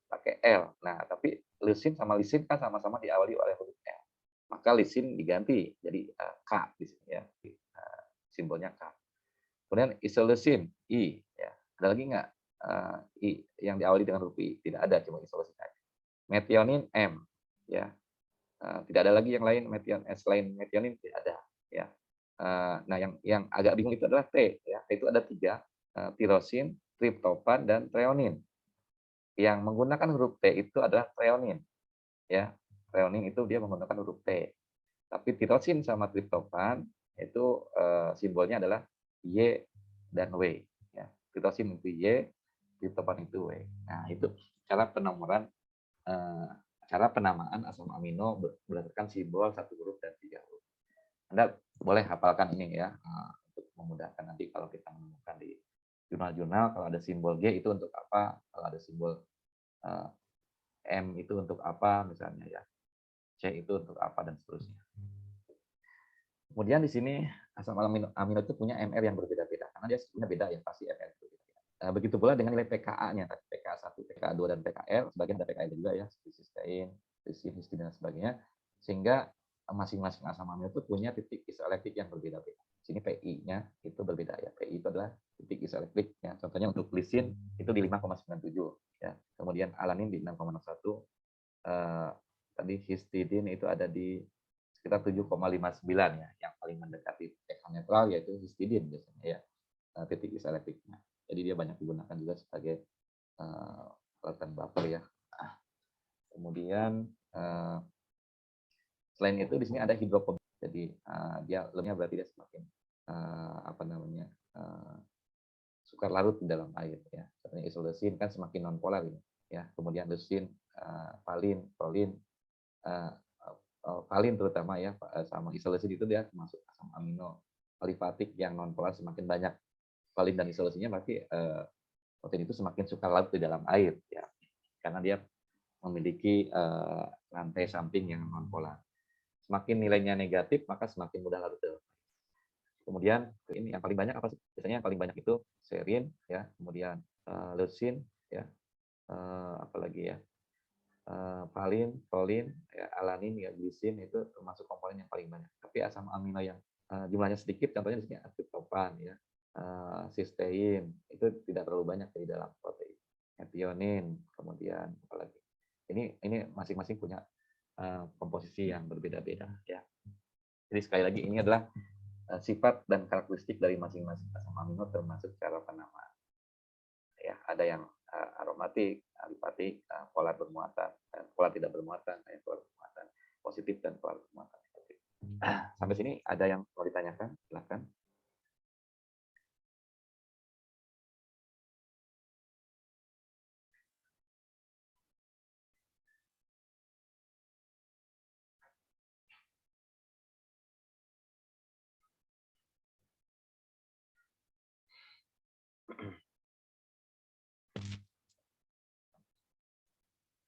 pakai L. Nah, tapi leucin sama lisin kan sama-sama diawali oleh huruf L. Maka lisin diganti jadi K di sini ya. Simbolnya K. Kemudian isoleucin I ya. Ada lagi nggak I yang diawali dengan huruf I? Tidak ada, cuma isoleucin aja. Metionin M ya. Tidak ada lagi yang lain selain metionin tidak ada ya. Nah yang agak bingung itu adalah T ya. T itu ada 3, tirosin, triptopan dan treonin. Yang menggunakan huruf T itu adalah treonin ya. Treonin itu dia menggunakan huruf T. Tapi tirosin sama triptopan itu simbolnya adalah Y dan W ya. Tirosin itu Y, triptopan itu W. Nah, itu cara penomoran cara penamaan asam amino berdasarkan simbol 1 huruf dan 3 huruf. Anda boleh hafalkan ini ya untuk memudahkan nanti kalau kita menemukan di jurnal-jurnal kalau ada simbol G itu untuk apa, kalau ada simbol M itu untuk apa misalnya ya, C itu untuk apa dan seterusnya. Kemudian di sini asam amino itu punya MR yang berbeda-beda karena dia sebenarnya beda ya pasti MR itu berbeda. Begitu pula dengan nilai pKa-nya tadi pKa1, pKa2 dan pKl, sebagian ada pKl juga ya, cysteine, lisin, histidin dan sebagainya. Sehingga masing-masing asam amino itu punya titik isoelektrik yang berbeda-beda. Sini PI-nya itu berbeda ya. PI itu adalah titik isoelektrik ya. Contohnya untuk lisin itu di 5,97 ya. Kemudian alanin di 6,61. Tadi histidin itu ada di sekitar 7,59 ya. Yang paling mendekati pH netral yaitu histidin biasanya ya. Titik isoelektriknya. Jadi dia banyak digunakan juga sebagai peletakan buffer ya. Kemudian selain itu di sini ada hidrofobia. Jadi dia lemnya berarti dia semakin apa namanya sukar larut di dalam air ya. Contohnya isoleucin kan semakin nonpolar ini ya. Kemudian leucin, valin, prolin, valin terutama ya sama isoleucin itu dia termasuk asam amino alifatik yang non polar semakin banyak valin dan isolasinya, berarti protein itu semakin suka larut di dalam air ya. Karena dia memiliki rantai samping yang non polar. Semakin nilainya negatif, maka semakin mudah larut dalam air. Kemudian ini yang paling banyak apa sih? Biasanya yang paling banyak itu serin ya, kemudian leucin ya, apalagi ya, valin, prolin, ya, alanin, ya, glisin itu termasuk komponen yang paling banyak. Tapi asam amino yang jumlahnya sedikit, contohnya di sini tryptophan, ya, sistein itu tidak terlalu banyak di dalam protein. Methionine, kemudian apalagi. Ini masing-masing punya komposisi yang berbeda-beda, ya. Jadi sekali lagi ini adalah sifat dan karakteristik dari masing-masing asam amino termasuk cara penamaan. Ya, ada yang aromatik, alifatik, polar bermuatan, polar tidak bermuatan, polar bermuatan positif dan polar bermuatan negatif. Sampai sini ada yang mau ditanyakan? Silakan.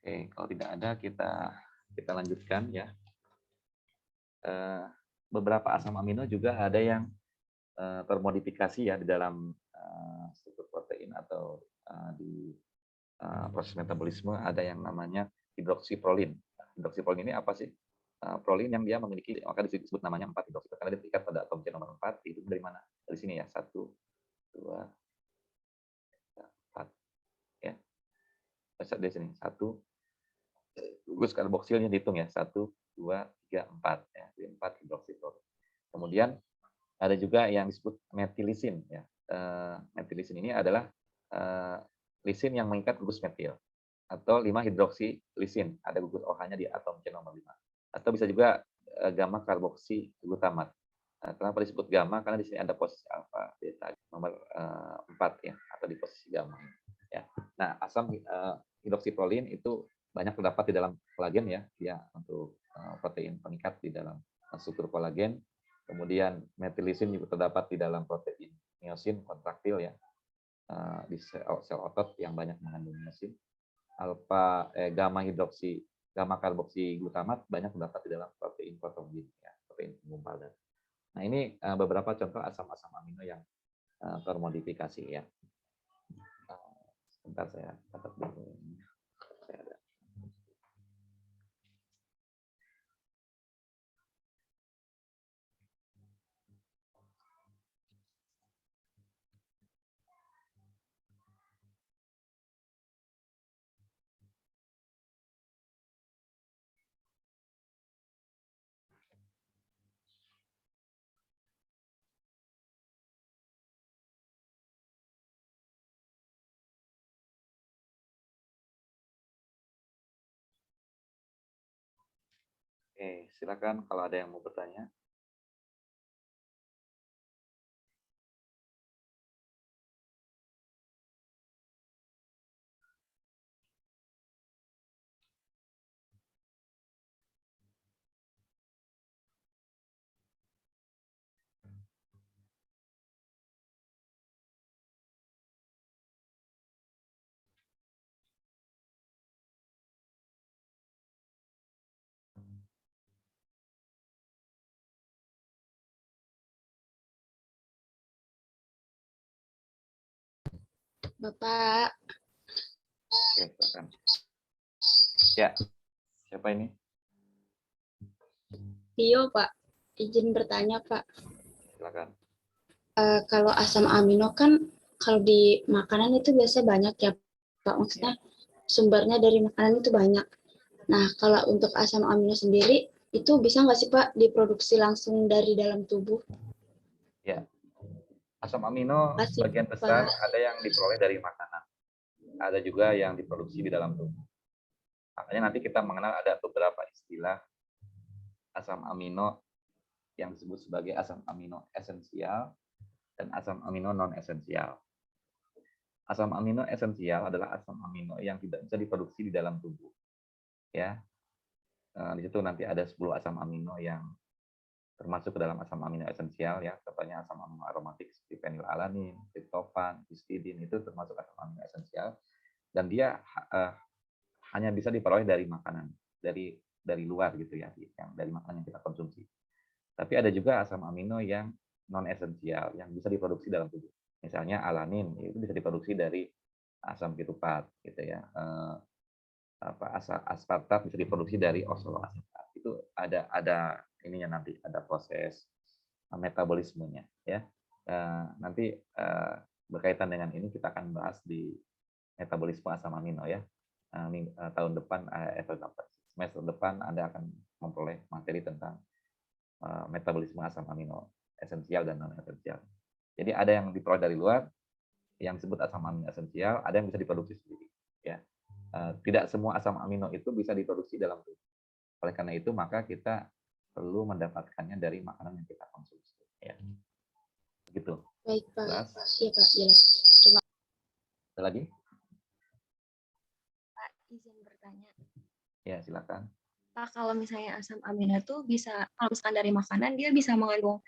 Oke, kalau tidak ada kita lanjutkan ya. Beberapa asam amino juga ada yang termodifikasi ya di dalam struktur protein atau di proses metabolisme, ada yang namanya hidroksiprolin. Hidroksiprolin ini apa sih? Prolin yang dia memiliki, maka disebut namanya 4 hidroksiprolin karena dia terikat pada atom C nomor 4. Itu dari mana? Dari sini ya, 1, 2, 4 ya. Dari sini 1, gugus karboksilnya dihitung ya, 1, 2, 3, 4 ya, 4 hidroksiprolin. Kemudian ada juga yang disebut metilisin ya. Metilisin ini adalah lisin yang mengikat gugus metil atau 5 hidroksilisin, ada gugus OH-nya di atom C nomor 5. Atau bisa juga gamma karboksi glutamat. Kenapa disebut gamma? Karena di sini ada posisi alfa, beta nomor 4 ya, atau di posisi gamma. Ya. Nah, asam hidroksiprolin itu banyak terdapat di dalam kolagen ya, dia untuk protein pengikat di dalam struktur kolagen. Kemudian metilisin juga terdapat di dalam protein miosin kontraktil ya, di sel otot yang banyak mengandung miosin. Gamma karboksi glutamat banyak terdapat di dalam protein protombin ya, protein penggumpal darah. Nah, ini beberapa contoh asam-asam amino yang termodifikasi ya. Sebentar saya catat dulu. Oke, silakan kalau ada yang mau bertanya. Bapak, Oke, silakan. Ya, siapa ini? Tio, Pak. Izin bertanya, Pak. Silakan. Kalau asam amino kan kalau di makanan itu biasa banyak ya, Pak. Maksudnya sumbernya dari makanan itu banyak. Nah, kalau untuk asam amino sendiri, itu bisa nggak sih, Pak, diproduksi langsung dari dalam tubuh? Ya, asam amino Kasih, sebagian besar ada yang diperoleh dari makanan, ada juga yang diproduksi di dalam tubuh. Makanya nanti kita mengenal ada beberapa istilah asam amino yang disebut sebagai asam amino esensial dan asam amino non esensial. Asam amino esensial adalah asam amino yang tidak bisa diproduksi di dalam tubuh. Ya, di situ nanti ada 10 asam amino yang termasuk ke dalam asam amino esensial ya, contohnya asam amino aromatik seperti fenilalanin, triptofan, histidin itu termasuk asam amino esensial dan dia hanya bisa diperoleh dari makanan, dari luar gitu ya, yang dari makanan yang kita konsumsi. Tapi ada juga asam amino yang non esensial yang bisa diproduksi dalam tubuh. Misalnya alanin itu bisa diproduksi dari asam ketupat gitu ya. Aspartat bisa diproduksi dari oksaloasetat. Itu ada ininya nanti, ada proses metabolismenya ya. Nanti berkaitan dengan ini kita akan bahas di metabolisme asam amino ya. Tahun depan semester depan Anda akan memperoleh materi tentang metabolisme asam amino esensial dan non esensial. Jadi ada yang diperoleh dari luar, yang disebut asam amino esensial, ada yang bisa diproduksi sendiri. Ya, tidak semua asam amino itu bisa diproduksi dalam tubuh. Oleh karena itu, maka kita perlu mendapatkannya dari makanan yang kita konsumsi. Ya, begitu. Baik Pak. Jelas? Iya Pak, jelas. Terima Ada lagi? Pak, izin bertanya. Ya, silakan. Pak, kalau misalnya asam amino itu bisa, kalau misalkan dari makanan, dia bisa mengandung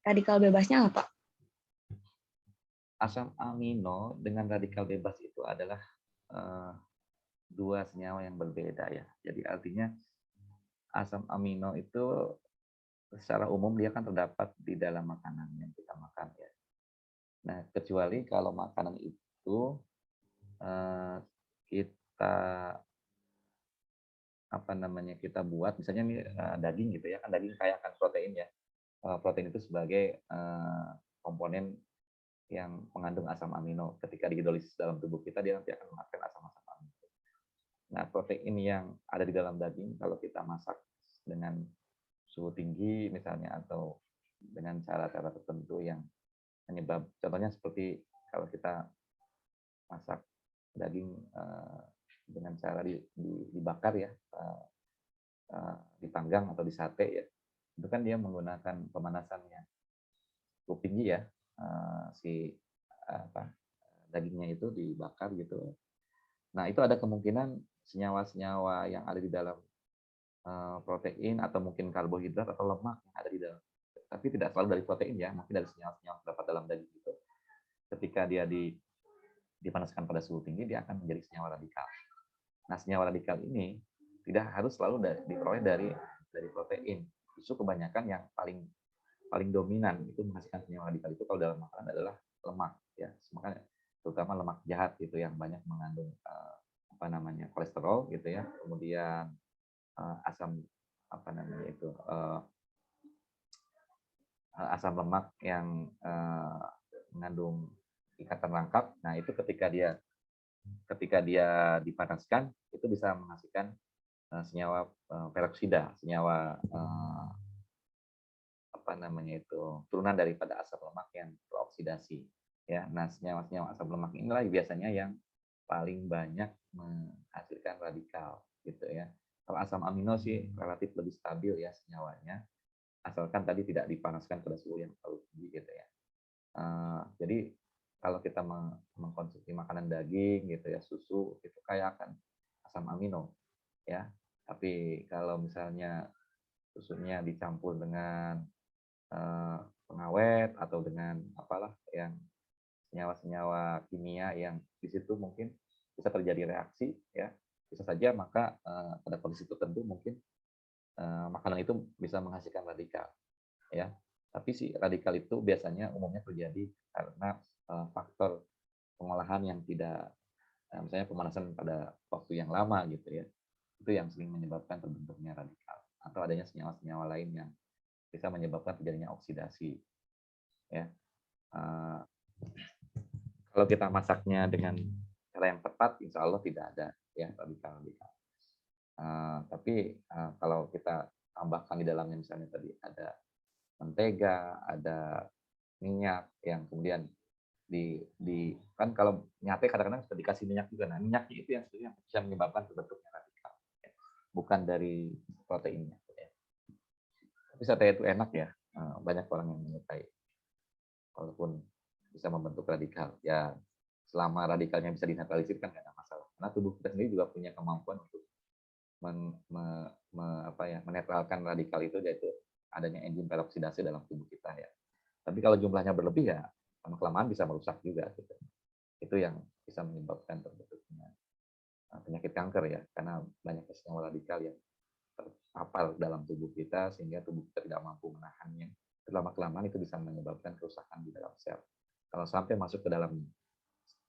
radikal bebasnya nggak, Pak? Asam amino dengan radikal bebas itu adalah dua senyawa yang berbeda ya. Jadi artinya asam amino itu secara umum dia kan terdapat di dalam makanan yang kita makan ya. Nah, kecuali kalau makanan itu kita kita buat misalnya nih daging gitu ya, kan daging kaya akan protein ya. Protein itu sebagai komponen yang mengandung asam amino. Ketika dihidrolisis dalam tubuh kita, dia nanti akan menghasilkan asam-asam amino. Nah, protein yang ada di dalam daging kalau kita masak dengan suhu tinggi misalnya atau dengan cara-cara tertentu yang contohnya seperti kalau kita masak daging dengan cara dibakar ya, dipanggang atau disate ya, itu kan dia menggunakan pemanasan yang cukup tinggi ya, dagingnya itu dibakar gitu. Nah, itu ada kemungkinan senyawa-senyawa yang ada di dalam protein atau mungkin karbohidrat atau lemak yang ada di dalam. Tapi tidak selalu dari protein ya, mungkin dari senyawa-senyawa yang terdapat dalam daging itu. Ketika dia dipanaskan pada suhu tinggi, dia akan menjadi senyawa radikal. Nah, senyawa radikal ini tidak harus selalu diperoleh dari protein. Justru kebanyakan yang paling dominan itu menghasilkan senyawa radikal itu kalau dalam makanan adalah lemak ya, makanya terutama lemak jahat gitu yang banyak mengandung kolesterol gitu ya, kemudian asam asam lemak yang mengandung ikatan rangkap. Nah, itu ketika dia dipanaskan itu bisa menghasilkan senyawa peroksida, senyawa turunan daripada asam lemak yang teroksidasi ya. Nah, senyawa-senyawa asam lemak inilah biasanya yang paling banyak menghasilkan radikal gitu ya. Kalau asam amino sih relatif lebih stabil ya senyawanya, asalkan tadi tidak dipanaskan pada suhu yang terlalu tinggi gitu ya. Jadi kalau kita mengkonsumsi makanan daging gitu ya, susu itu kaya akan asam amino ya. Tapi kalau misalnya susunya dicampur dengan pengawet atau dengan apalah yang senyawa-senyawa kimia yang di situ mungkin bisa terjadi reaksi ya, bisa saja maka pada kondisi tertentu mungkin makanan itu bisa menghasilkan radikal ya. Tapi si radikal itu biasanya umumnya terjadi karena faktor pengolahan yang tidak, misalnya pemanasan pada waktu yang lama gitu ya, itu yang sering menyebabkan terbentuknya radikal atau adanya senyawa-senyawa lain yang bisa menyebabkan terjadinya oksidasi ya. Kalau kita masaknya dengan cara yang tepat, insya Allah tidak ada ya radikal-radikal. Tapi kalau kita tambahkan di dalamnya misalnya tadi ada mentega, ada minyak yang kemudian kan kalau nyate kadang-kadang sudah dikasih minyak juga. Nah, minyaknya itu yang sebenarnya bisa menyebabkan terbentuknya radikal, bukan dari proteinnya. Tapi sate itu enak ya, banyak orang yang menyukai, walaupun bisa membentuk radikal. Ya, selama radikalnya bisa dinetralisir kan nggak ada masalah. Karena tubuh kita sendiri juga punya kemampuan untuk menetralkan radikal itu, yaitu adanya enzim peroksidase dalam tubuh kita ya. Tapi kalau jumlahnya berlebih ya lama-kelamaan bisa merusak juga gitu. Itu yang bisa menyebabkan terbentuknya penyakit kanker ya, karena banyak senyawa radikal yang terpapar dalam tubuh kita sehingga tubuh kita tidak mampu menahannya. Lama-kelamaan itu bisa menyebabkan kerusakan di dalam sel. Kalau sampai masuk ke dalam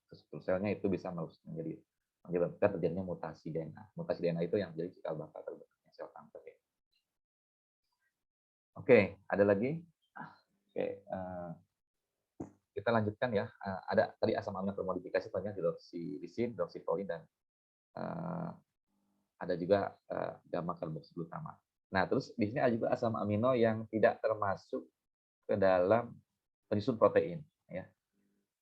struktur selnya itu bisa menyebabkan terjadinya mutasi DNA. Mutasi DNA itu yang jadi cikal bakal terbentuknya sel kanker. Ya. Oke, ada lagi? Oke, kita lanjutkan ya. Ada tadi asam amino termodifikasi banyak hidroksilisin, hidroksiproin dan ada juga gamma karboksylglutama. Nah, terus di sini ada juga asam amino yang tidak termasuk ke dalam penyusun protein ya.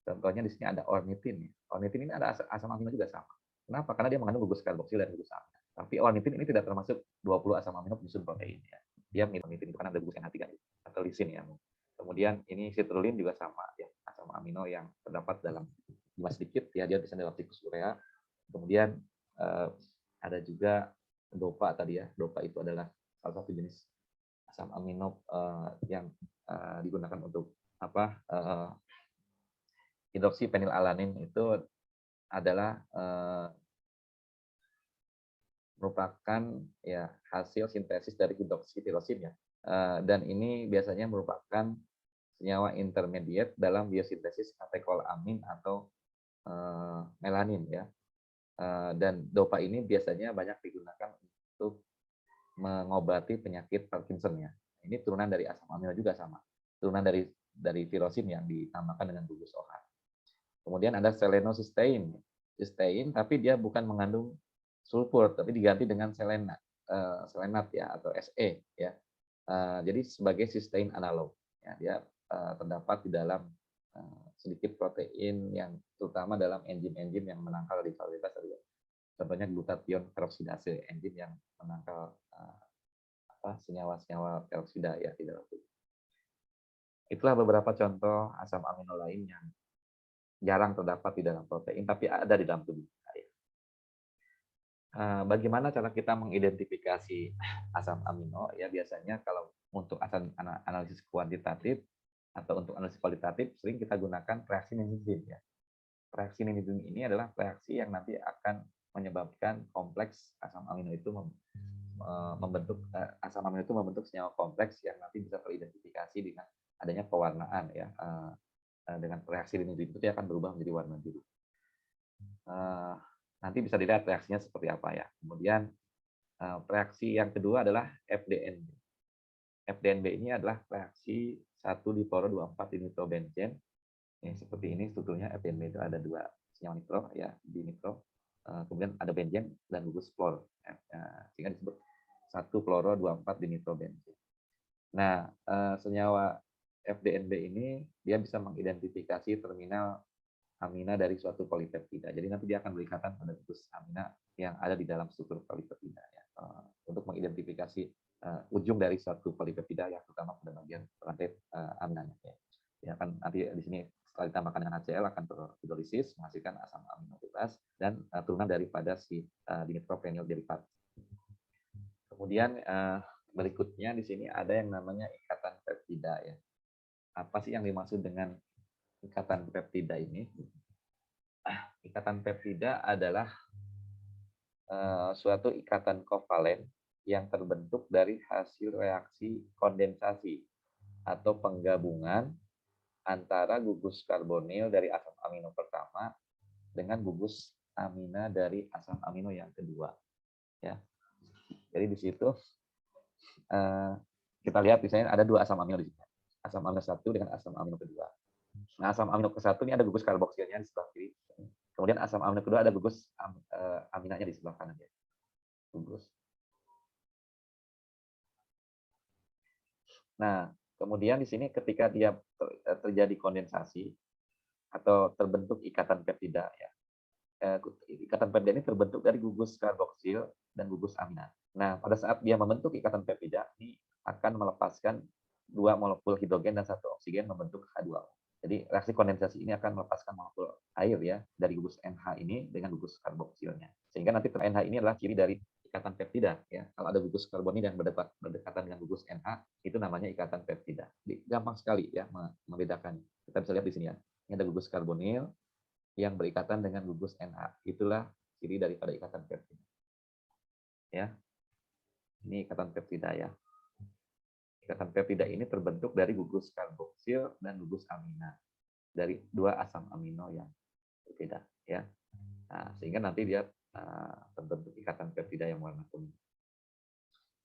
Contohnya di sini ada ornitin. Ornitin ini ada asam amino juga sama. Kenapa? Karena dia mengandung gugus karboksil dan gugus amina. Tapi ornitin ini tidak termasuk 20 asam amino penyusun protein ya. Dia ornitin itu kan ada gugus NH3 atau lisin ya. Kemudian ini citrulline juga sama ya, asam amino yang terdapat dalam jumlah sedikit ya, dia bisa dalam siklus urea. Kemudian ada juga dopa tadi ya. Dopa itu adalah salah satu jenis asam amino yang digunakan untuk apa? Hidroksifenilalanin itu adalah merupakan ya hasil sintesis dari hidroksitirosin ya. Dan ini biasanya merupakan senyawa intermediate dalam biosintesis katekolamin atau melanin ya. Dan dopa ini biasanya banyak digunakan untuk mengobati penyakit Parkinson ya. Ini turunan dari asam amino juga sama. Turunan dari tirosin yang ditambahkan dengan gugus OH. Kemudian ada selenocysteine. Cysteine tapi dia bukan mengandung sulfur tapi diganti dengan selenat ya atau Se ya. Jadi sebagai cysteine analog ya, dia terdapat di dalam sedikit protein yang terutama dalam enzim-enzim yang menangkal radikal bebas tadi. Contohnya glutathione peroksidase, enzim yang menangkal senyawa-senyawa peroksida ya di dalam tubuh. Itulah beberapa contoh asam amino lain yang jarang terdapat di dalam protein tapi ada di dalam tubuh kita. Ya. Bagaimana cara kita mengidentifikasi asam amino? Ya biasanya kalau untuk analisis kuantitatif atau untuk analisis kualitatif sering kita gunakan reaksi Nijin ya. Reaksi Nijin ini adalah reaksi yang nanti akan menyebabkan kompleks asam amino itu membentuk senyawa kompleks yang nanti bisa teridentifikasi dengan adanya pewarnaan ya. Dengan reaksi Nijin itu dia akan berubah menjadi warna biru. Nanti bisa dilihat reaksinya seperti apa ya. Kemudian reaksi yang kedua adalah FDNB. FDNB ini adalah reaksi 1-difluoro-2,4 dinitrobenzen. Ya, seperti ini strukturnya. FDNB itu ada 2 senyawa nitro ya, dinitro. Kemudian ada benzen dan gugus fluor. Sehingga disebut 1-fluoro-2,4 dinitrobenzen. Nah, senyawa FDNB ini dia bisa mengidentifikasi terminal amina dari suatu polipeptida. Jadi nanti dia akan berikatan pada gugus amina yang ada di dalam struktur polipeptida ya. Untuk mengidentifikasi ujung dari suatu polipeptida yang terutama pada bagian rantai aminanya ya. Ya kan nanti di sini setelah ditambahkan dengan HCl akan berhidrolisis menghasilkan asam amino bebas dan turunan daripada si dinitrophenyl derivat. Kemudian berikutnya di sini ada yang namanya ikatan peptida ya. Apa sih yang dimaksud dengan ikatan peptida ini? Ikatan peptida adalah suatu ikatan kovalen yang terbentuk dari hasil reaksi kondensasi atau penggabungan antara gugus karbonil dari asam amino pertama dengan gugus amina dari asam amino yang kedua. Ya. Jadi di situ kita lihat misalnya ada 2 asam amino di sini. Asam amino 1 dengan asam amino kedua. Nah, asam amino ke-1 ini ada gugus karboksilnya di sebelah kiri. Kemudian asam amino kedua ada gugus aminanya di sebelah kanan ya. Gugus. Nah, kemudian di sini ketika dia terjadi kondensasi atau terbentuk ikatan peptida ya. Ikatan peptida ini terbentuk dari gugus karboksil dan gugus amina. Nah, pada saat dia membentuk ikatan peptida ini akan melepaskan 2 molekul hidrogen dan 1 oksigen membentuk H2O. Jadi reaksi kondensasi ini akan melepaskan molekul air ya dari gugus NH ini dengan gugus karboksilnya. Sehingga nanti NH ini adalah ciri dari ikatan peptida ya. Kalau ada gugus karbonil yang berdekatan dengan gugus NH, itu namanya ikatan peptida. Gampang sekali ya membedakannya. Kita bisa lihat di sini ya. Ini ada gugus karbonil yang berikatan dengan gugus NH. Itulah ciri daripada ikatan peptida. Ya. Ini ikatan peptida ya. Ikatan peptida ini terbentuk dari gugus karboksil dan gugus amina. Dari dua asam amino yang berbeda ya. Nah, sehingga nanti dia terbentuk ikatan peptida yang warna kuning.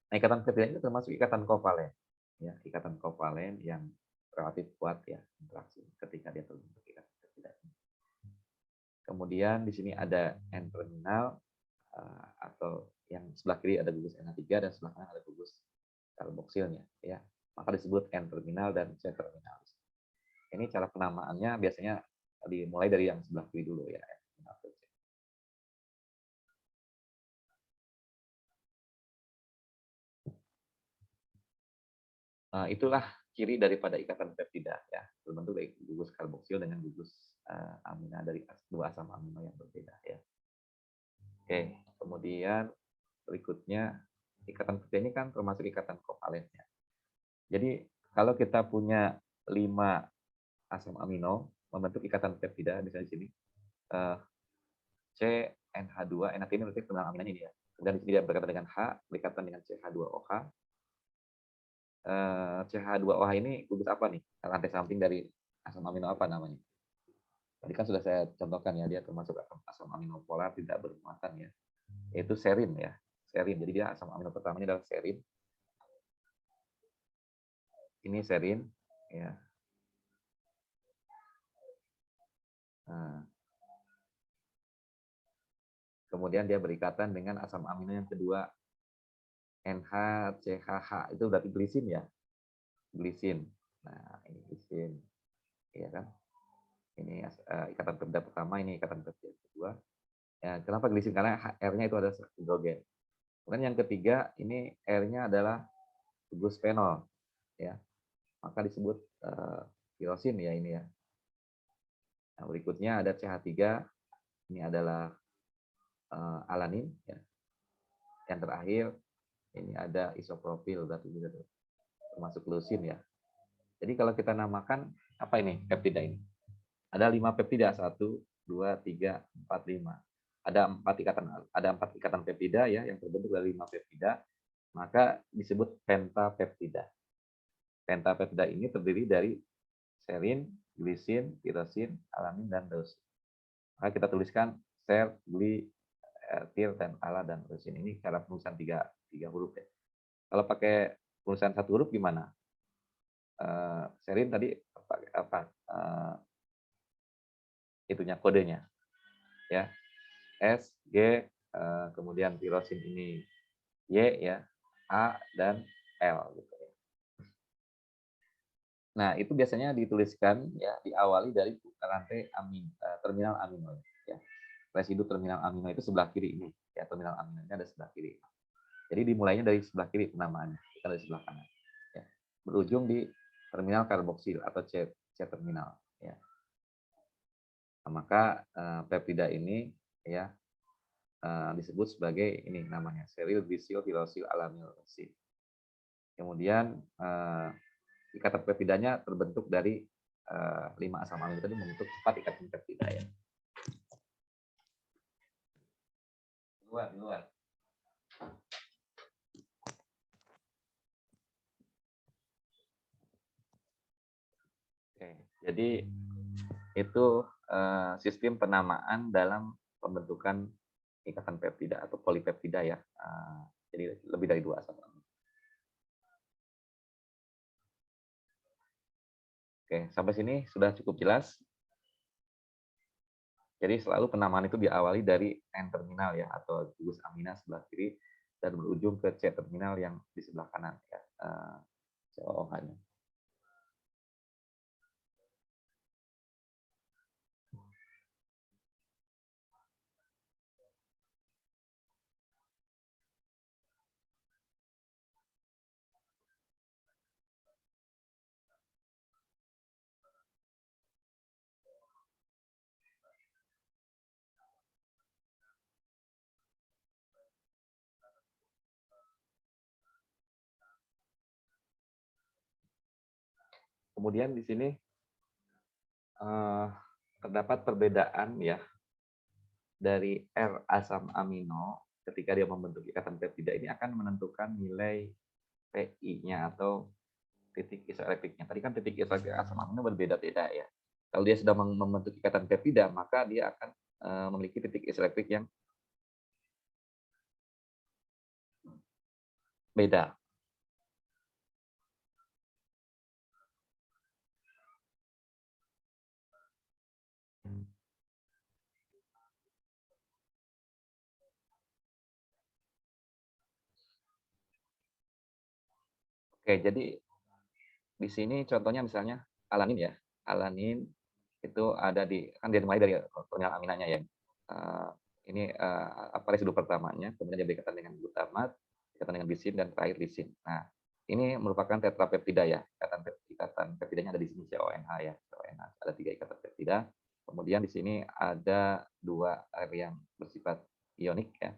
Nah, ikatan peptida itu termasuk ikatan kovalen, ya, ikatan kovalen yang relatif kuat ya interaksi ketika dia terbentuk ikatan peptida. Kemudian di sini ada N-terminal atau yang sebelah kiri ada gugus NH3 dan sebelah kanan ada gugus karboksilnya, ya. Maka disebut N-terminal dan C-terminal. Ini cara penamaannya biasanya dimulai dari yang sebelah kiri dulu ya. Itulah ciri daripada ikatan peptida ya, terbentuk dari gugus karboksil dengan gugus amina dari dua asam amino yang berbeda ya. Oke, kemudian berikutnya ikatan peptida ini kan termasuk ikatan kovalen ya. Jadi kalau kita punya 5 asam amino membentuk ikatan peptida, misalnya di sini CNH2, NH ini berarti terminal aminanya ini ya. Kemudian di sini dia berkaitan dengan H, berkaitan dengan CH2OH. CH2OH ini gugus apa nih? Rantai samping dari asam amino apa namanya? Tadi kan sudah saya contohkan ya, dia termasuk asam amino polar tidak bermuatan ya, yaitu serin ya. Serin. Jadi dia asam amino pertamanya adalah serin. Ini serin ya. Nah, kemudian dia berikatan dengan asam amino yang kedua NHCHH, itu berarti glisin ya. Glisin. Nah, ini glisin. Iya kan? Ini ikatan peptida pertama, ini ikatan peptida kedua. Ya, kenapa glisin? Karena R-nya itu ada hidrogen. Kemudian yang ketiga, ini R-nya adalah gugus fenol. Ya. Maka disebut tirosin ya ini ya. Nah, berikutnya ada CH3, ini adalah alanin. Ya. Yang terakhir, ini ada isopropil, berarti juga termasuk leusin ya. Jadi kalau kita namakan, apa ini peptida ini? Ada 5 peptida, 1, 2, 3, 4, 5. Ada 4 ikatan peptida ya yang terbentuk dari 5 peptida, maka disebut pentapeptida. Pentapeptida ini terdiri dari serin, glisin, tirosin, alamin, dan leusin. Maka kita tuliskan ser, gli, tir, dan ala, dan leusin. Ini cara penulisan tiga huruf ya. Kalau pakai penulisan 1 huruf gimana? Serin tadi apa? Itunya kodenya ya, S, G, kemudian tirosin ini Y ya, A dan L gitu ya. Nah, itu biasanya dituliskan ya diawali dari rantai terminal amino ya. Residu terminal amino itu sebelah kiri ini ya, terminal aminonya ada sebelah kiri. Jadi dimulainya dari sebelah kiri penamaannya, bukan dari sebelah kanan ya. Berujung di terminal karboksil atau C terminal ya. Nah, maka peptida ini ya disebut sebagai ini namanya seril bisil tirosil alamil leusin. Kemudian ikatan peptidanya terbentuk dari 5 asam amino tadi membentuk 4 ikatan peptida ya. Di luar. Oke, jadi itu sistem penamaan dalam pembentukan ikatan peptida atau polipeptida ya. Jadi lebih dari 2 asam amino. Oke, sampai sini sudah cukup jelas. Jadi selalu penamaan itu diawali dari N-terminal ya, atau gugus amina sebelah kiri, dan berujung ke C-terminal yang di sebelah kanan ya, COOH-nya. kemudian di sini terdapat perbedaan ya dari R asam amino ketika dia membentuk ikatan peptida ini akan menentukan nilai PI-nya atau titik isoelektriknya. Tadi kan titik isoelektrik asam amino berbeda-beda ya. Kalau dia sudah membentuk ikatan peptida, maka dia akan memiliki titik isoelektrik yang beda. Oke, jadi di sini contohnya misalnya alanin ya. Alanin itu ada di kan dia mulai dari aminanya ya. Ini apa residu pertamanya, kemudian dia berikatan dengan glutamat, ikatan dengan lisin dan terakhir lisin. Nah, ini merupakan tetrapeptida ya. Ikatan peptidanya ada di sini CONH ya. CONH ada 3 ikatan peptida. Kemudian di sini ada 2 R yang bersifat ionik ya.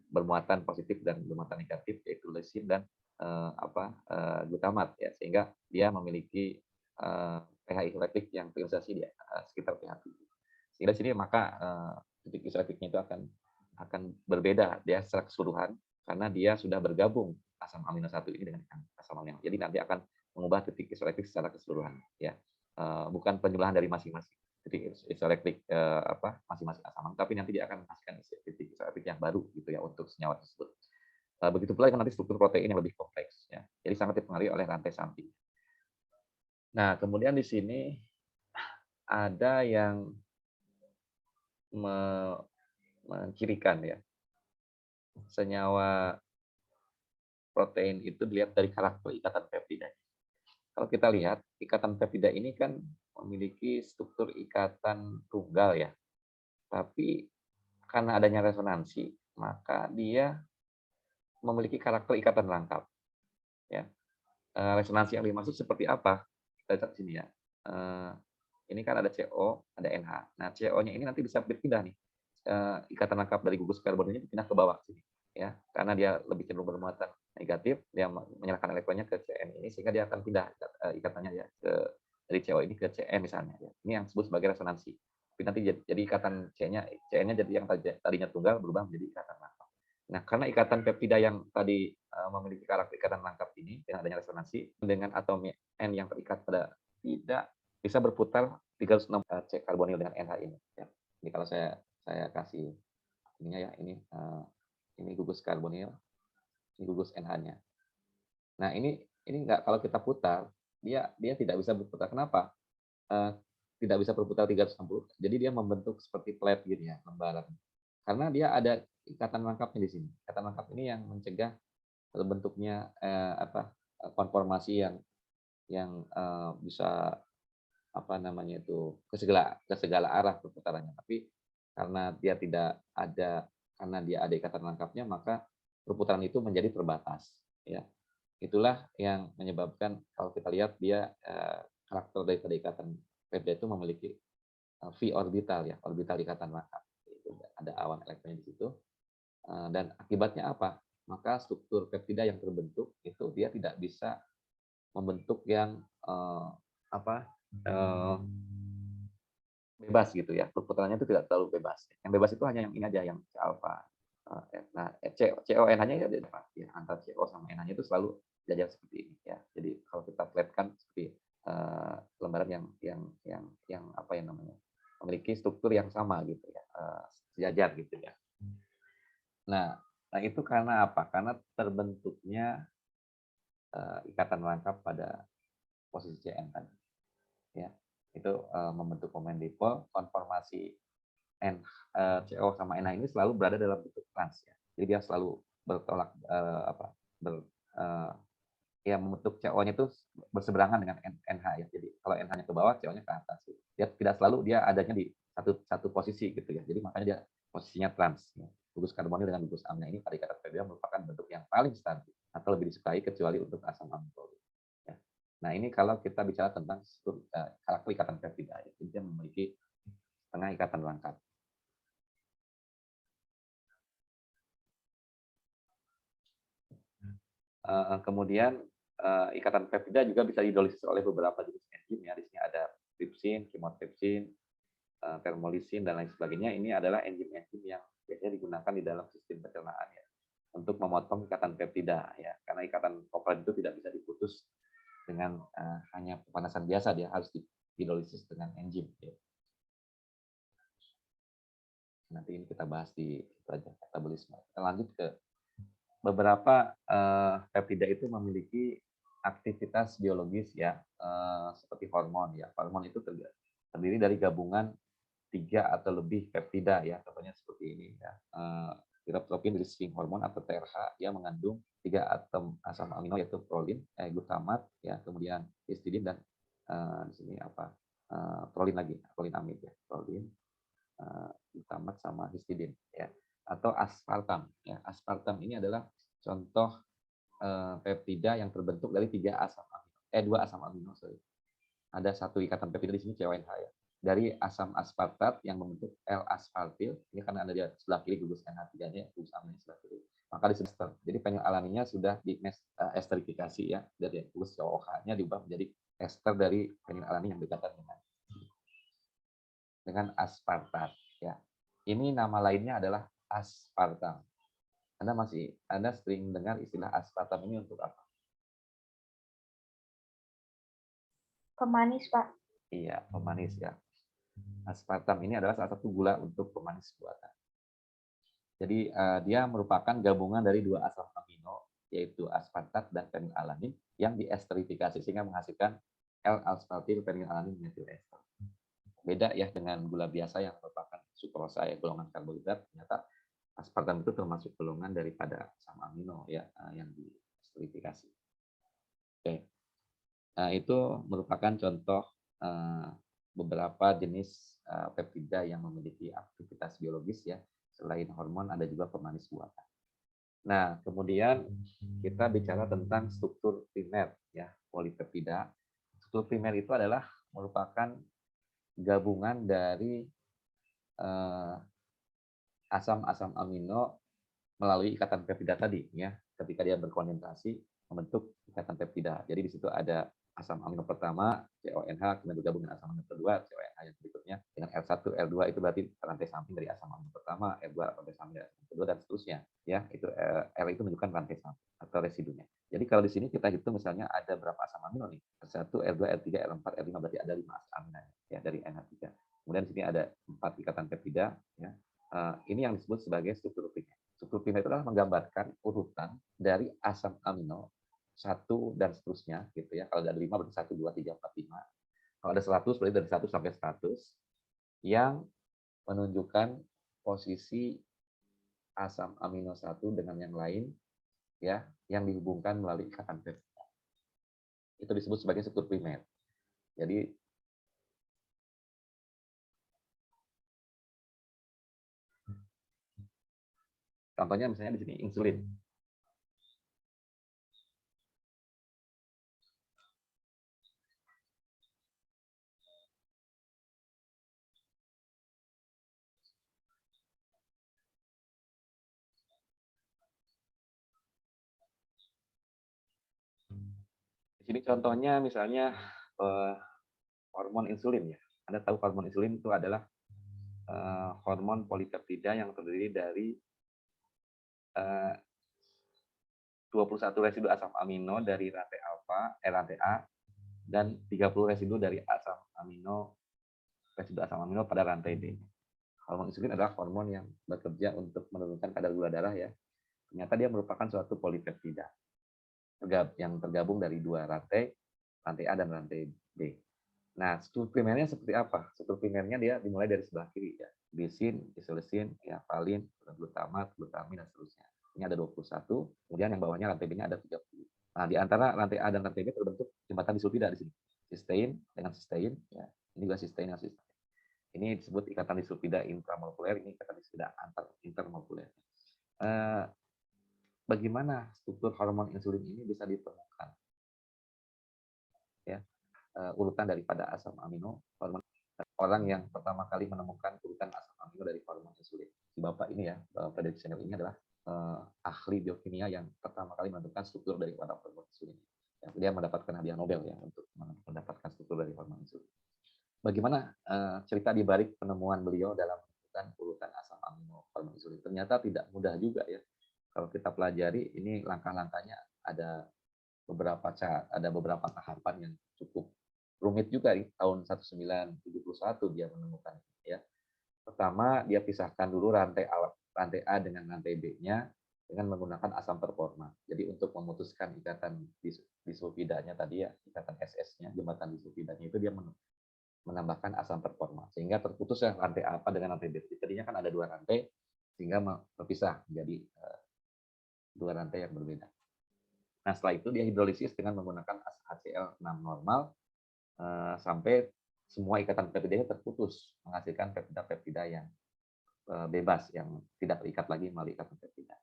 Bermuatan positif dan bermuatan negatif yaitu lisin dan glutamat ya, sehingga dia memiliki pH isoelektrik yang terinisasi di sekitar pH 7. Sehingga di sini maka titik isoelektriknya itu akan berbeda dia secara keseluruhan karena dia sudah bergabung asam amino 1 ini dengan asam amino. Jadi nanti akan mengubah titik isoelektrik secara keseluruhan ya. Bukan penjumlahan dari masing-masing titik isoelektrik masing-masing asam amino, tapi nanti dia akan menghasilkan titik isoelektrik yang baru gitu ya untuk senyawa tersebut. Begitu pula dengan nanti struktur protein yang lebih kompleks ya. Jadi sangat dipengaruhi oleh rantai samping. Nah, kemudian di sini ada yang mencirikan ya senyawa protein itu dilihat dari karakter ikatan peptida. Kalau kita lihat ikatan peptida ini kan memiliki struktur ikatan tunggal ya, tapi karena adanya resonansi maka dia memiliki karakter ikatan rangkap ya. Resonansi yang dimaksud seperti apa? Kita lihat sini ya. Ini kan ada CO, ada NH. Nah, CO-nya ini nanti bisa berpindah nih. Ikatan rangkap dari gugus karbonilnya pindah ke bawah sini ya. Karena dia lebih cenderung bermuatan negatif, dia menyerahkan elektronnya ke CN ini sehingga dia akan pindah ikatannya ya dari CO ini ke CN misalnya ya. Ini yang disebut sebagai resonansi. Tapi nanti jadi ikatan CN-nya jadi yang tadinya tunggal berubah menjadi ikatan rangkap. Nah, karena ikatan peptida yang tadi memiliki karakter ikatan rangkap ini dengan adanya resonansi dengan atom N yang terikat pada tidak bisa berputar 306 C karbonil dengan NH ini. Ya. Ini kalau saya kasih ininya ya, ini gugus karbonil, ini gugus NH-nya. Nah, ini enggak, kalau kita putar dia tidak bisa berputar. Kenapa? Tidak bisa berputar 360. Jadi dia membentuk seperti plate gitu ya, lembaran. Karena dia ada ikatan rangkapnya di sini. Ikatan rangkap ini yang mencegah terbentuknya konformasi yang bisa ke segala arah perputarannya. Tapi karena dia ada ikatan rangkapnya, maka perputaran itu menjadi terbatas. Ya, itulah yang menyebabkan kalau kita lihat dia karakter daripada ikatan peptida itu memiliki V orbital ya, orbital ikatan rangkap. Ada awan elektronnya di situ. Dan akibatnya apa? Maka struktur peptida yang terbentuk itu dia tidak bisa membentuk yang bebas gitu ya. Perputarannya itu tidak terlalu bebas. Yang bebas itu hanya yang ini aja, yang C alfa. Nah, CONH-nya ya, antara CO sama NH-nya itu selalu jajar seperti ini ya. Jadi kalau kita flatkan seperti lembaran yang apa yang namanya memiliki struktur yang sama gitu ya, sejajar gitu ya. Nah itu karena apa? Karena terbentuknya ikatan rangkap pada posisi CN tadi. Ya, itu membentuk momen dipol, konformasi CO sama NH ini selalu berada dalam bentuk trans ya. Jadi dia selalu bertolak membentuk CO-nya itu berseberangan dengan NH ya. Jadi kalau NH-nya ke bawah, CO-nya ke atas. Dia tidak selalu dia adanya di satu posisi gitu ya. Jadi makanya dia posisinya trans. Ya. Gugus karbonil dengan gugus amina ini pada ikatan peptida merupakan bentuk yang paling stabil atau lebih disukai kecuali untuk asam amino. Ya. Nah ini kalau kita bicara tentang karakter ikatan peptida, jadi dia memiliki setengah ikatan rangkap. Kemudian ikatan peptida juga bisa dihidrolisis oleh beberapa jenis enzim ya. Di sini ada tripsin, chymotrypsin, thermolisin dan lain sebagainya. Ini adalah enzim-enzim yang biasanya digunakan di dalam sistem pencernaan ya untuk memotong ikatan peptida ya. Karena ikatan kovalent itu tidak bisa diputus dengan hanya pemanasan biasa, dia harus dihidrolisis dengan enzim ya. Nanti ini kita bahas di metabolisme. Kita lanjut ke beberapa peptida itu memiliki aktivitas biologis ya, seperti hormon ya. Hormon itu terdiri dari gabungan 3 atau lebih peptida ya, contohnya seperti ini ya. Tirotropin releasing hormone atau TRH yang mengandung 3 atom asam amino yaitu prolin, glutamat ya, kemudian histidin dan di sini apa? Prolin lagi, prolinamid ya, prolin, glutamat sama histidin ya. Atau aspartam ya. Aspartam ini adalah contoh peptida yang terbentuk dari 2 asam amino, sorry. Ada satu ikatan peptida di sini CONH ya. Dari asam aspartat yang membentuk L-aspartil, ini karena ada di sebelah kiri gugus NH3-nya, gugus aminnya sebelah kiri, maka disebut ester. Jadi fenilalaninnya sudah di esterifikasi ya, dari gugus COOH-nya diubah menjadi ester dari fenilalanin yang berdekatan dengan aspartat ya. Ini nama lainnya adalah aspartam. Anda sering dengar istilah aspartam ini untuk apa? Pemanis, Pak. Iya, pemanis ya. Aspartam ini adalah salah satu gula untuk pemanis buatan. Jadi dia merupakan gabungan dari 2 asam amino, yaitu aspartat dan fenilalanin yang diesterifikasi sehingga menghasilkan L-aspartil fenilalanin metil ester. Beda ya dengan gula biasa yang merupakan sukrosa ya, golongan karbohidrat. Ternyata aspartam itu termasuk golongan daripada asam amino ya, yang diesterifikasi. Oke. Nah, itu merupakan contoh beberapa jenis peptida yang memiliki aktivitas biologis ya. Selain hormon ada juga pemanis buatan. Nah, kemudian kita bicara tentang struktur primer ya, polipeptida. Struktur primer itu adalah merupakan gabungan dari asam-asam amino melalui ikatan peptida tadi ya. Ketika dia berkondensasi membentuk ikatan peptida. Jadi di situ ada asam amino pertama CONH kemudian bergabung dengan asam amino kedua CONH yang berikutnya dengan R1 R2 itu berarti rantai samping dari asam amino pertama, R2 rantai samping dari asam amino kedua dan seterusnya ya. Itu R itu menunjukkan rantai samping atau residunya. Jadi kalau di sini kita hitung misalnya ada berapa asam amino nih? R1, R2, R3, R4, R5 berarti ada 5 asam amino ya dari NH3. Kemudian di sini ada 4 ikatan peptida ya. Ini yang disebut sebagai struktur primer. Struktur primer itu adalah menggambarkan urutan dari asam amino 1 dan seterusnya gitu ya. Kalau ada 5 berarti 1, 2, 3, 4, 5. Kalau ada 100 berarti dari 1 sampai 100 yang menunjukkan posisi asam amino 1 dengan yang lain ya, yang dihubungkan melalui ikatan peptida. Itu disebut sebagai struktur primer. Jadi contohnya misalnya di sini insulin. Di sini contohnya misalnya hormon insulin ya. Anda tahu hormon insulin itu adalah hormon polipeptida yang terdiri dari 21 residu asam amino dari rantai rantai A dan 30 residu dari residu asam amino pada rantai D. Hormon insulin adalah hormon yang bekerja untuk menurunkan kadar gula darah ya. Ternyata dia merupakan suatu polipeptida yang tergabung dari 2 rantai A dan rantai D. Nah, struktur primernya seperti apa? Struktur primernya dia dimulai dari sebelah kiri ya. Lisin, isolesin, ya, valin, glutamat, glutamin dan seterusnya. Ini ada 21, kemudian yang bawahnya rantai B-nya ada 30. Nah, di antara rantai A dan rantai B terbentuk jembatan disulfida di sini. Sistein dengan sistein, ya. Ini juga sistein dengan sistein. Ini disebut ikatan disulfida intramolekuler, ini ikatan disulfida intermolekuler. Bagaimana struktur hormon insulin ini bisa ditemukan? Ya, urutan daripada asam amino hormon. Orang yang pertama kali menemukan urutan asam amino dari hormon insulin. Si Bapak ini ya, Frederick Senel ini adalah ahli biokimia yang pertama kali menentukan struktur dari hormon insulin. Dia mendapatkan hadiah Nobel ya untuk mendapatkan struktur dari hormon insulin. Bagaimana cerita di balik penemuan beliau dalam menentukan urutan asam amino hormon insulin? Ternyata tidak mudah juga ya. Kalau kita pelajari ini langkah-langkahnya ada beberapa tahapan yang cukup rumit juga di tahun 1971 dia menemukan ya. Pertama, dia pisahkan dulu rantai A dengan rantai B-nya dengan menggunakan asam performa. Jadi untuk memutuskan ikatan disulfidanya tadi ya, ikatan SS-nya, jembatan disulfidanya itu dia menambahkan asam performa. Sehingga terputus ya rantai A dengan rantai B. Tadinya kan ada 2 rantai, sehingga terpisah menjadi 2 rantai yang berbeda. Nah, setelah itu dia hidrolisis dengan menggunakan HCl6 normal sampai semua ikatan peptidanya terputus, menghasilkan peptida-peptida yang bebas, yang tidak terikat lagi melalui ikatan peptida.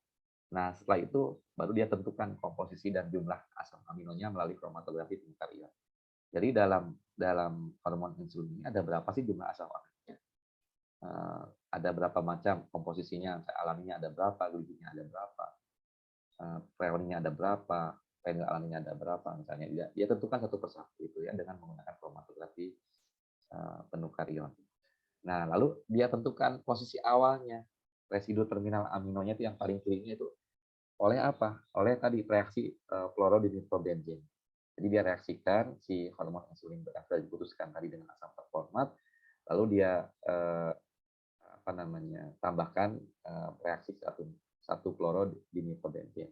Nah, setelah itu baru dia tentukan komposisi dan jumlah asam aminonya melalui kromatografi penukar ion. Jadi dalam hormon insulin ini ada berapa sih jumlah asam aminonya? Ada berapa macam komposisinya, alaminya ada berapa, glicinnya ada berapa, freonnya ada berapa, fenilalaninya ada berapa, misalnya dia tentukan satu persatu itu ya dengan menggunakan kromatografi penukar ion. Nah, lalu dia tentukan posisi awalnya, residu terminal aminonya itu yang paling kirinya itu oleh apa? Oleh tadi reaksi fluorodinitrobenzen. Jadi dia reaksikan si hormon insulin berasal diputuskan tadi dengan asam performat, lalu dia tambahkan reaksi satu fluorodinitrobenzen.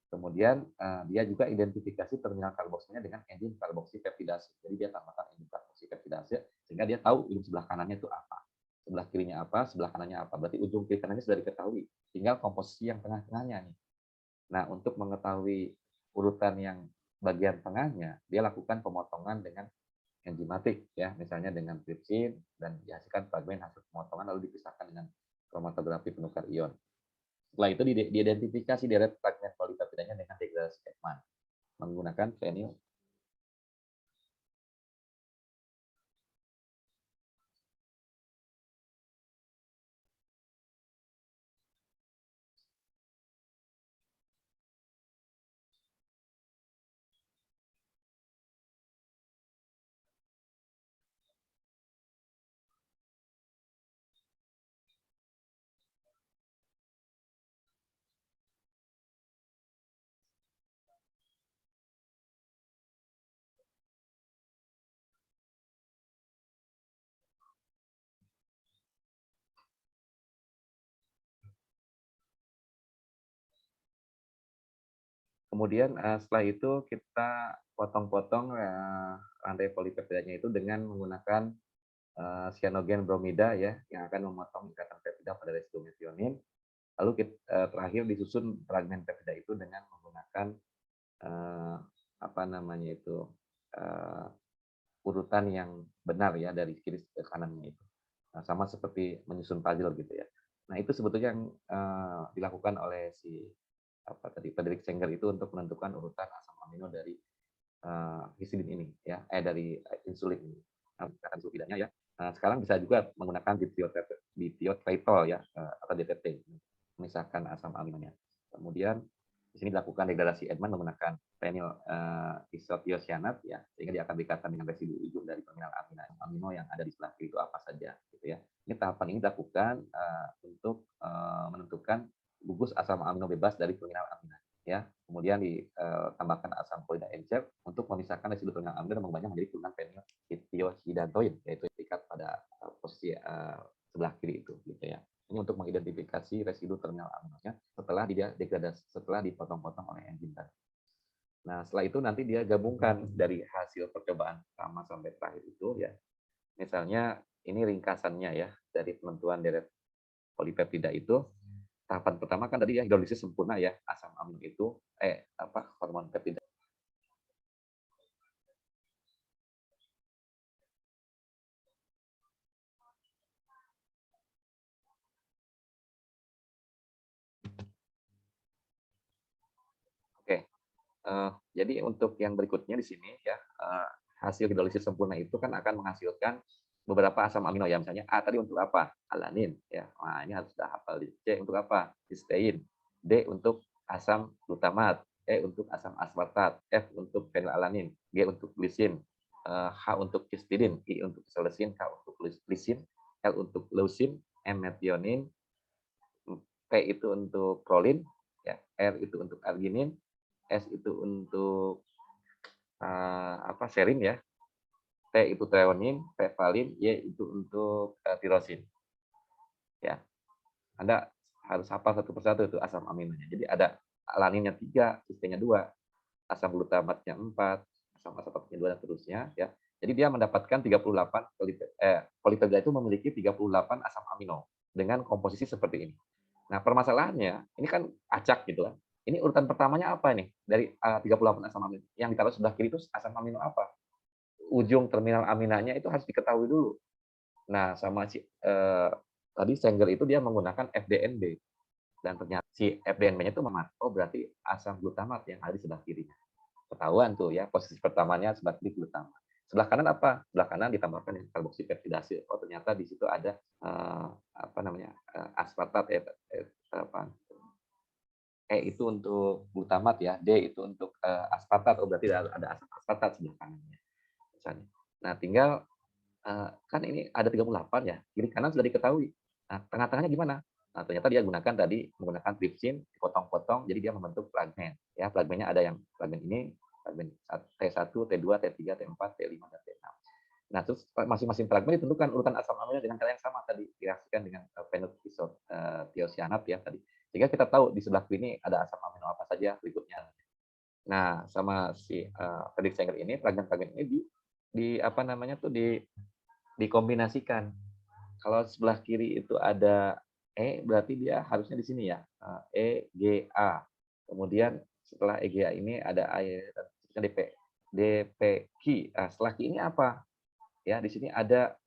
Kemudian dia juga identifikasi terminal karboksilnya dengan enzim karboksipeptidase. Jadi dia tambahkan enzim karboksipeptidase sehingga dia tahu ujung sebelah kanannya itu apa, sebelah kirinya apa, sebelah kanannya apa. Berarti ujung kiri kanannya sudah diketahui. Tinggal komposisi yang tengah-tengahnya nih. Nah, untuk mengetahui urutan yang bagian tengahnya, dia lakukan pemotongan dengan enzimatik ya, misalnya dengan tripsin dan dihasilkan fragmen hasil pemotongan lalu dipisahkan dengan kromatografi penukar ion. Setelah itu diidentifikasi deret fragmen polipeptidanya dengan degradasi Ekman menggunakan fenyl. Kemudian setelah itu kita potong-potong rantai polipeptidanya itu dengan menggunakan cyanogen bromida ya, yang akan memotong ikatan peptida pada residu metionin. Lalu terakhir disusun fragmen peptida itu dengan menggunakan urutan yang benar ya dari kiri ke kanannya itu. Nah, sama seperti menyusun puzzle gitu ya. Nah, itu sebetulnya yang dilakukan oleh Frederick Sanger itu untuk menentukan urutan asam amino dari histidin ini ya, dari insulin ini. Nah, sulfidanya ya. Nah, sekarang bisa juga menggunakan dithiotretol ya atau DTT, memisahkan asam aminonya. Kemudian di sini dilakukan degradasi Edman menggunakan fenyl isothiocyanat ya, sehingga dia akan dikatakan dengan residu ujung dari terminal amino yang ada di sebelah kiri itu apa saja gitu ya. Ini tahapan ini dilakukan untuk menentukan gugus asam amino bebas dari terminal amino ya. Kemudian ditambahkan asam klorida encer untuk memisahkan residu terminal amino dan mengubahnya menjadi turunan fenyl thiohidantoin, yaitu terikat pada posisi sebelah kiri itu gitu ya. Ini untuk mengidentifikasi residu terminal aminonya setelah dia degradasi, setelah dipotong-potong oleh enzim tadi. Nah, setelah itu nanti dia gabungkan dari hasil percobaan pertama sampai terakhir itu ya. Misalnya ini ringkasannya ya dari penentuan deret polipeptida itu. Tahapan pertama kan tadi ya hidrolisis sempurna ya asam amino itu hormon peptida. Oke. Jadi untuk yang berikutnya di sini ya, hasil hidrolisis sempurna itu kan akan menghasilkan beberapa asam amino ya, misalnya A tadi untuk apa? Alanin ya. Nah, ini harus sudah hafal. C untuk apa? Cystein. D untuk asam glutamat E untuk asam aspartat, F untuk fenilalanin, G untuk glisin, H untuk histidin, I untuk isoleucin, K untuk lisin, L untuk leucin, M metionin, P itu untuk prolin, ya, R itu untuk arginin, S itu untuk serin ya, T itu treonin, P valin, Y itu untuk tirosin. Ya, Anda harus hafal satu persatu itu asam aminonya. Jadi ada alaninnya 3, histidinnya 2, asam glutamatnya 4, asam aspartatnya 2 dan seterusnya ya. Jadi dia mendapatkan 38 polipeptida itu memiliki 38 asam amino dengan komposisi seperti ini. Nah, permasalahannya ini kan acak gitu kan. Ini urutan pertamanya apa nih? Dari 38 asam amino. Yang ditaruh sebelah kiri itu asam amino apa? Ujung terminal aminanya itu harus diketahui dulu. Nah, sama si tadi Sanger itu dia menggunakan FDNB dan ternyata si FDNB-nya itu memar. Oh, berarti asam glutamat yang ada di sebelah kirinya. Ketahuan tuh ya, posisi pertamanya sebelah kiri glutamat. Sebelah kanan apa? Sebelah kanan ditambahkan yang karboksipeptidase. Oh, ternyata di situ ada aspartat itu untuk glutamat ya, D itu untuk aspartat. Oh, berarti ada asam aspartat sebelah kanannya. Misalnya. Nah, tinggal kan ini ada 38 ya, kiri kanan sudah diketahui. Nah, tengah-tengahnya gimana? Nah, ternyata dia menggunakan tripsin, dipotong-potong, jadi dia membentuk fragmen. Ya, fragmennya ada yang fragmen ini, fragmen T1, T2, T3, T4, T5, dan T6. Nah, terus masing-masing fragmen ditentukan urutan asam amino dengan cara yang sama tadi, direaksikan dengan phenylthiocyanat ya tadi. Sehingga kita tahu di sebelah kiri ini ada asam amino apa saja berikutnya. Nah, sama si Fredrik Sanger ini, fragmen-fragmen ini dikombinasikan. Kalau sebelah kiri itu ada E, berarti dia harusnya di sini ya, EGA. Kemudian setelah EGA ini ada DPQ. Setelah Q ini apa? Ya, di sini ada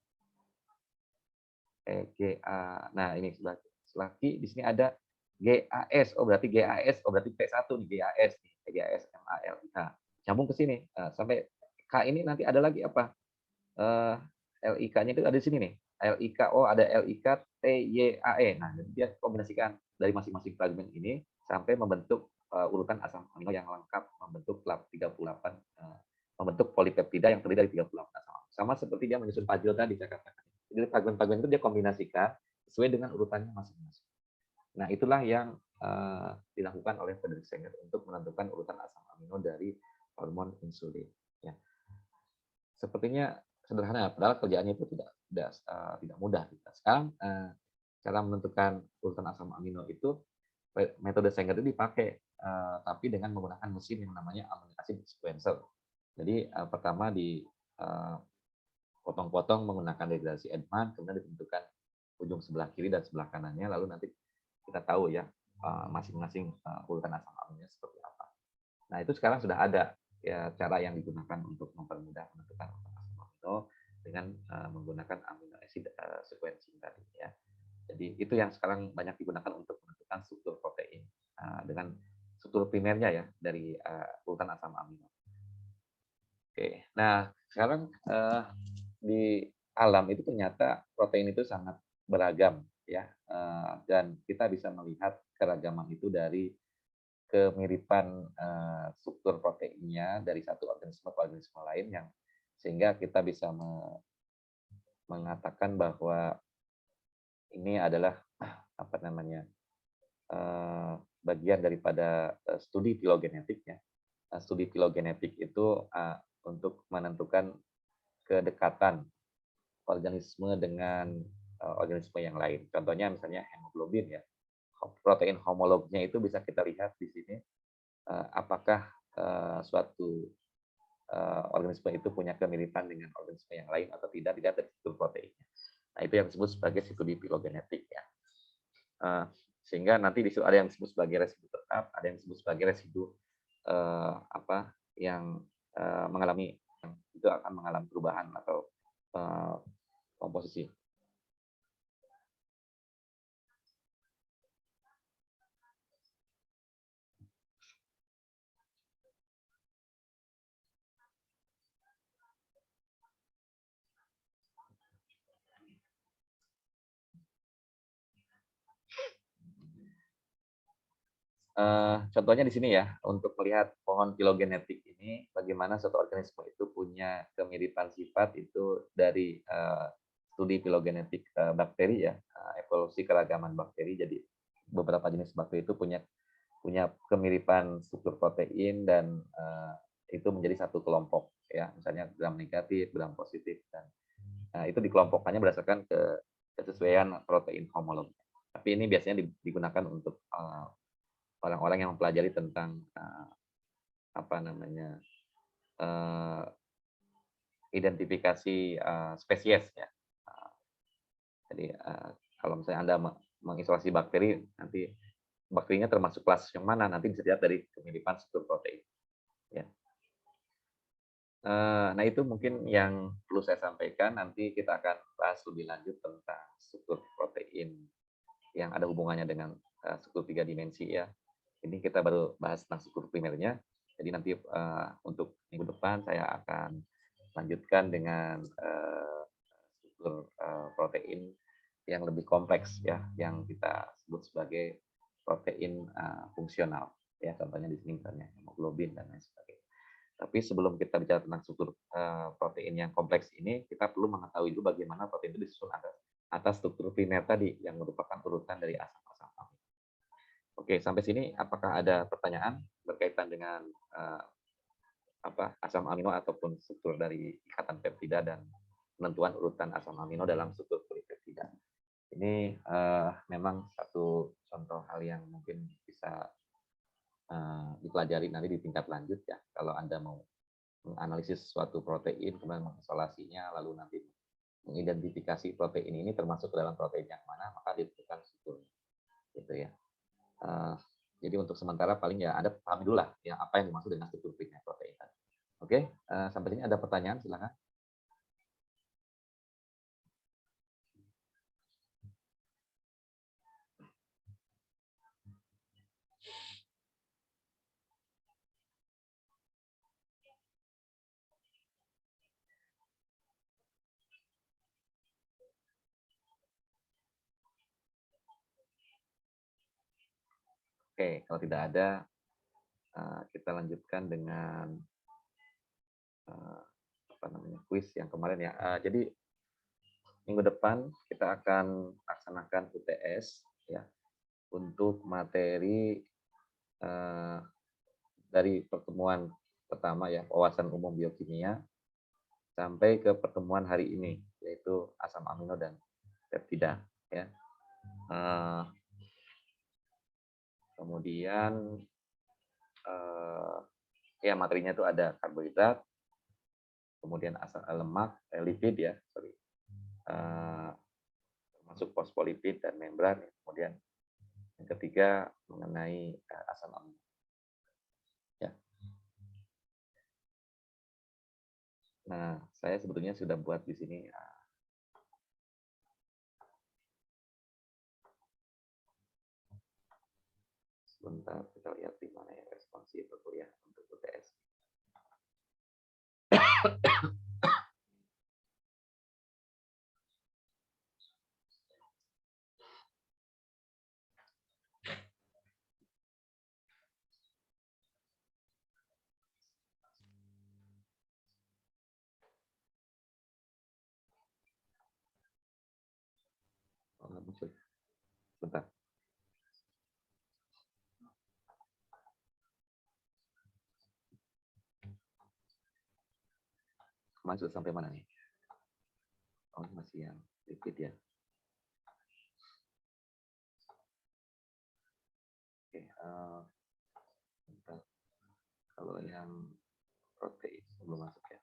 EGA. Nah, ini setelah Q di sini ada GAS. Oh, berarti GAS. Oh, berarti P1 nih, GAS nih. GAS MAL. Nah, nyambung ke sini. Sampai K ini nanti ada lagi apa? LIK-nya itu ada di sini nih. LIKO ada LIK TYAE. Nah, jadi dia kombinasikan dari masing-masing fragmen ini sampai membentuk urutan asam amino yang lengkap, membentuk 38 membentuk polipeptida yang terdiri dari 38 asam amino. Sama seperti dia menyusun puzzle tadi saya katakan. Jadi fragmen-fragmen itu dia kombinasikan sesuai dengan urutannya masing-masing. Nah, itulah yang dilakukan oleh Fredrik Sanger untuk menentukan urutan asam amino dari hormon insulin. Ya. Sepertinya sederhana, padahal kerjaannya itu tidak mudah. Sekarang cara menentukan urutan asam amino itu metode Sanger itu dipakai, tapi dengan menggunakan mesin yang namanya amino acid sequencer. Jadi pertama potong-potong menggunakan degradasi Edman, kemudian ditentukan ujung sebelah kiri dan sebelah kanannya, lalu nanti kita tahu ya masing-masing urutan asam aminonya seperti apa. Nah, itu sekarang sudah ada ya cara yang digunakan untuk mempermudah menentukan urutan asam amino dengan menggunakan amino acid sequencing tadi ya. Jadi itu yang sekarang banyak digunakan untuk menentukan struktur protein dengan struktur primernya ya dari urutan asam amino. Oke, nah sekarang di alam itu ternyata protein itu sangat beragam ya, dan kita bisa melihat keragaman itu dari kemiripan struktur proteinnya dari satu organisme ke organisme lain yang sehingga kita bisa mengatakan bahwa ini adalah bagian daripada studi filogenetik ya. Studi filogenetik itu untuk menentukan kedekatan organisme dengan organisme yang lain. Contohnya misalnya hemoglobin ya. Protein homolognya itu bisa kita lihat di sini apakah suatu organisme itu punya kemiripan dengan organisme yang lain atau tidak dari struktur proteinnya. Nah, itu yang disebut sebagai studi filogenetik ya. Sehingga nanti di situ ada yang disebut sebagai residu tetap, ada yang disebut sebagai residu yang itu akan mengalami perubahan atau komposisi. Contohnya di sini ya, untuk melihat pohon filogenetik ini, bagaimana suatu organisme itu punya kemiripan sifat itu dari studi filogenetik bakteri ya, evolusi keragaman bakteri. Jadi beberapa jenis bakteri itu punya punya kemiripan struktur protein dan itu menjadi satu kelompok ya, misalnya gram negatif, gram positif, dan itu dikelompokkannya berdasarkan kesesuaian protein homolog. Tapi ini biasanya digunakan untuk orang-orang yang mempelajari tentang apa namanya identifikasi spesies ya. Jadi kalau misalnya Anda mengisolasi bakteri, nanti bakterinya termasuk kelas yang mana nanti bisa dilihat dari kemiripan struktur protein. Ya. Nah itu mungkin yang perlu saya sampaikan. Nanti kita akan bahas lebih lanjut tentang struktur protein yang ada hubungannya dengan struktur 3 dimensi ya. Ini kita baru bahas tentang struktur primernya. Jadi nanti untuk minggu depan saya akan lanjutkan dengan struktur protein yang lebih kompleks ya, yang kita sebut sebagai protein fungsional ya. Contohnya di sini misalnya hemoglobin dan lain sebagainya. Tapi sebelum kita bicara tentang struktur protein yang kompleks ini, kita perlu mengetahui dulu bagaimana protein itu disusun atas struktur primer tadi yang merupakan urutan dari asam-asam amino. Oke, sampai sini apakah ada pertanyaan berkaitan dengan asam amino ataupun struktur dari ikatan peptida dan penentuan urutan asam amino dalam struktur polipeptida? Ini memang satu contoh hal yang mungkin bisa dipelajari nanti di tingkat lanjut ya. Kalau Anda mau menganalisis suatu protein, kemudian mengisolasinya, lalu nanti mengidentifikasi protein ini termasuk dalam protein yang mana, maka ditentukan strukturnya. Gitu ya. Jadi untuk sementara paling ya Anda pahami dulu lah ya apa yang dimaksud dengan struktur primer protein. Oke, sampai sini ada pertanyaan, silakan. Oke, kalau tidak ada, kita lanjutkan dengan kuis yang kemarin ya. Jadi minggu depan kita akan laksanakan UTS ya untuk materi dari pertemuan pertama ya, wawasan umum biokimia, sampai ke pertemuan hari ini yaitu asam amino dan peptida ya. Kemudian ya materinya itu ada karbohidrat, kemudian asam lemak, lipid ya, termasuk fosfolipid dan membran. Kemudian yang ketiga mengenai asam amino. Ya. Nah, saya sebetulnya sudah buat di sini. Sebentar, kita lihat di mana ya responsif ya untuk UTS. Oh, nggak muncul. Sebentar. Masuk sampai mana nih? Oh, masih yang lipid ya. Oke, bentar. Kalau yang protein belum masuk ya.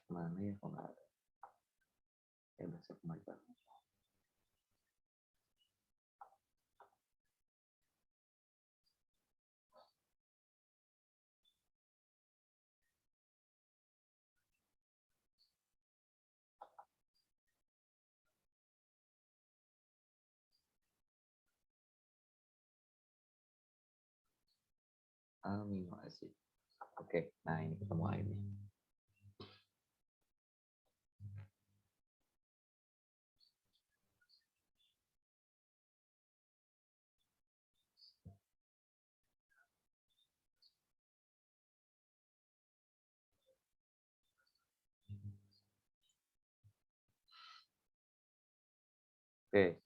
Mana ya kok nggak ada? Ya udah saya kembalikan. Amino acid. Oke, nah ini ketemu airnya. Oke,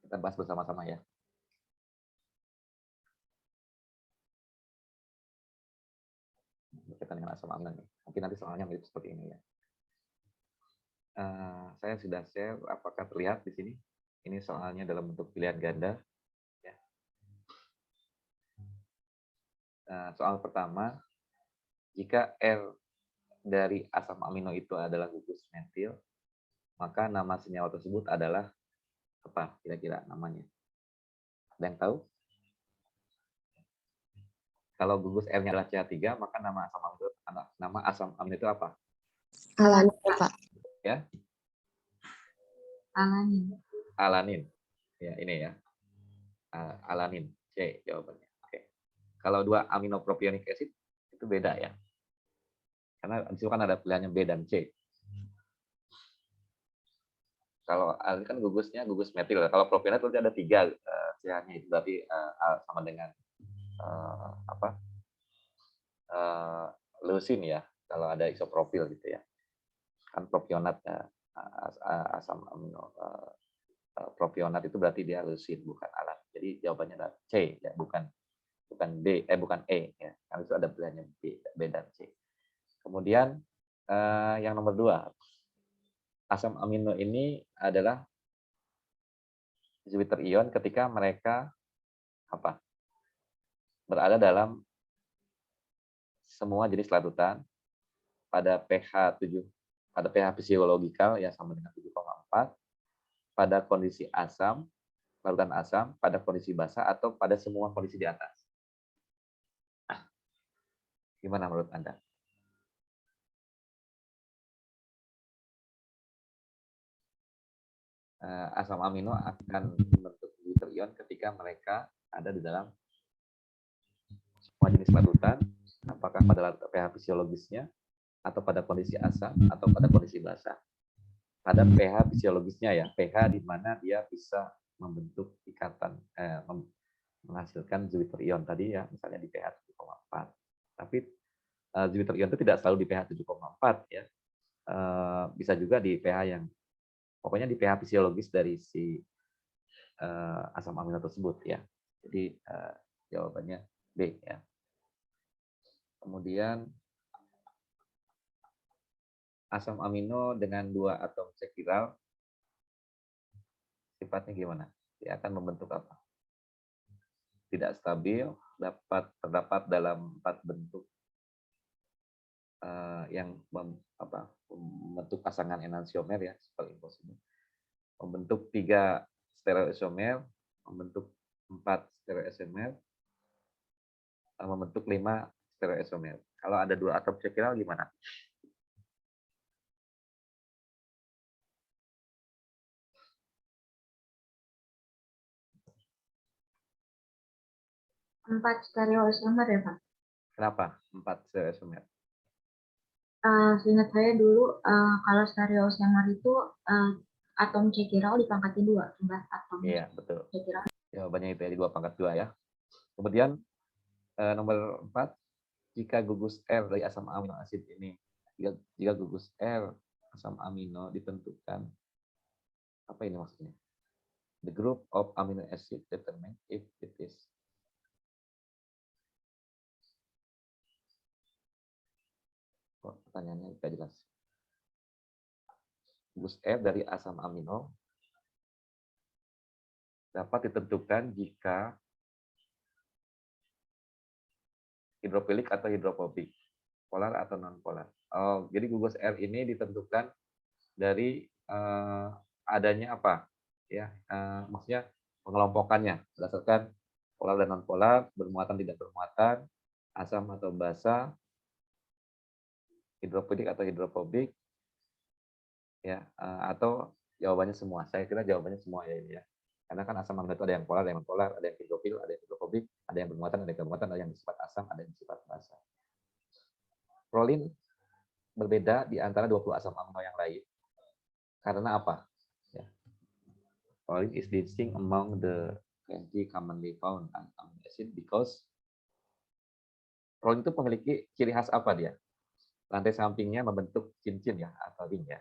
kita bahas bersama-sama ya. Berkaitan dengan asam amino. Mungkin nanti soalnya mirip seperti ini ya. Saya sudah share, apakah terlihat di sini? Ini soalnya dalam bentuk pilihan ganda. Ya. Soal pertama, jika R dari asam amino itu adalah gugus metil, maka nama senyawa tersebut adalah apa kira-kira namanya? Ada yang tahu? Kalau gugus R-nya adalah CH3, maka nama asam amino itu apa? Alanin, Pak. Ya? Alanin. Alanin. Ya, ini ya. Alanin. C jawabannya. Oke. Kalau dua aminopropionic acid itu beda ya. Karena di situ kan ada pilihannya B dan C. Kalau kan gugusnya gugus metil. Kalau propionat itu ada 3 CH-nya, itu berarti sama dengan leusin ya. Kalau ada isopropil gitu ya. Kan propionat asam amino propionat itu berarti dia leusin bukan alat. Jadi jawabannya adalah C ya, bukan D, bukan E ya. Karena itu ada pilihannya B dan C. Kemudian yang nomor 2, asam amino ini adalah Jupiter ion ketika mereka apa? Berada dalam semua jenis larutan pada pH 7, pada pH fisiologikal yang sama dengan 7,4, pada kondisi asam, larutan asam, pada kondisi basa, atau pada semua kondisi di atas. Gimana menurut Anda? Asam amino akan membentuk Jupiter ion ketika mereka ada di dalam semua jenis larutan, apakah pada pH fisiologisnya, atau pada kondisi asam, atau pada kondisi basah. Pada pH fisiologisnya ya, pH di mana dia bisa membentuk ikatan, menghasilkan Jupiter ion tadi ya, misalnya di pH 7,4. Tapi Jupiter ion itu tidak selalu di pH 7,4 ya. Bisa juga di pH yang, pokoknya di pH fisiologis dari si asam amino tersebut ya. Jadi jawabannya B ya. Kemudian asam amino dengan 2 atom sekiral sifatnya gimana? Dia akan membentuk apa? Tidak stabil, terdapat dalam 4 bentuk yang membentuk pasangan enantiomer ya, super impossible. Membentuk 3 stereoisomer, membentuk 4 stereoisomer, membentuk 5 stereoisomer. Kalau ada 2 atom sekiral gimana? Empat stereoisomer ya, Pak? Kenapa 4 stereoisomer? Seingat saya dulu, kalau stereoisomer itu atom C chiral dipangkati 2, jumlah atom Iya, betul. C chiral. Jawabannya itu ya, di 2 pangkat 2 ya. Kemudian nomor 4, jika gugus R dari asam amino asid ini, jika gugus R asam amino ditentukan, apa ini maksudnya? The group of amino acid determine if it is. Pertanyaannya tidak jelas. Gugus R dari asam amino dapat ditentukan jika hidrofilik atau hidrofobik, polar atau non-polar. Oh, jadi gugus R ini ditentukan dari adanya apa? Ya, maksudnya pengelompokannya berdasarkan polar dan non polar, bermuatan tidak bermuatan, asam atau basa, hidrofilik atau hidrofobik, ya, atau jawabannya semua. Saya kira jawabannya semua ya ini ya. Karena kan asam amino itu ada yang polar, ada yang non polar, ada yang hidrofil, ada yang hidrofobik, ada yang bermuatan, ada yang tidak bermuatan, ada yang bersifat asam, ada yang bersifat basa. Prolin berbeda di antara 20 asam amino yang lain. Karena apa? Ya. Prolin is distinct among the 20 commonly found amino acid because prolin itu memiliki ciri khas apa dia? Lantai sampingnya membentuk cincin ya atau ring ya.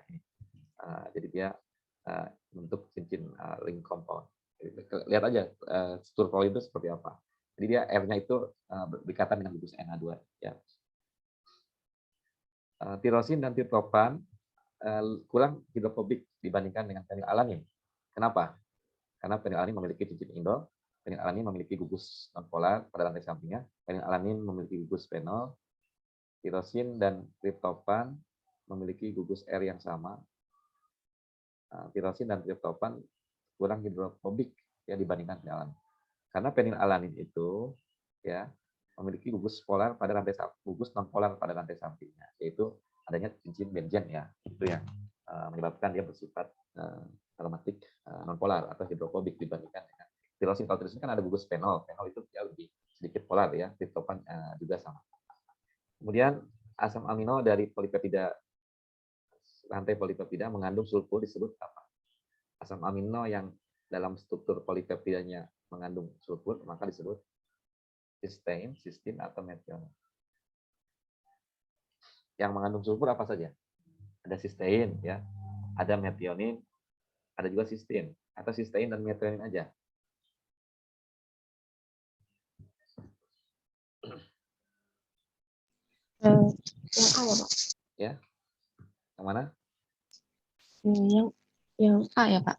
Jadi dia membentuk cincin ring compound. Lihat aja struktur prolin itu seperti apa. Jadi dia R-nya itu berikatan dengan gugus NH2 ya. Tirosin dan triptofan kurang hidrofobik dibandingkan dengan fenilalanin. Kenapa? Karena fenilalanin memiliki cincin indol, fenilalanin memiliki gugus nonpolar pada lantai sampingnya, fenilalanin memiliki gugus fenol, tirosin dan triptofan memiliki gugus R yang sama. Tirosin dan triptofan kurang hidrofobik ya dibandingkan fenilalanin. Karena fenilalanin itu ya memiliki gugus polar pada rantai gugus non polar pada rantai sampingnya, yaitu adanya cincin benzen ya, itu yang menyebabkan dia bersifat aromatik non polar atau hidrofobik dibandingkan dengan tirosin. Kalau tirosin kan ada gugus fenol, fenol itu dia lebih sedikit polar ya, triptofan juga sama. Kemudian asam amino dari polipeptida rantai polipeptida mengandung sulfur disebut apa? Asam amino yang dalam struktur polipeptidanya mengandung sulfur maka disebut cysteine, cysteine atau metionin. Yang mengandung sulfur apa saja? Ada cysteine ya, ada metionin, ada juga cysteine atau cysteine dan metionin aja. Yang A ya, Pak? Ya. Yang mana? Yang A ya, Pak?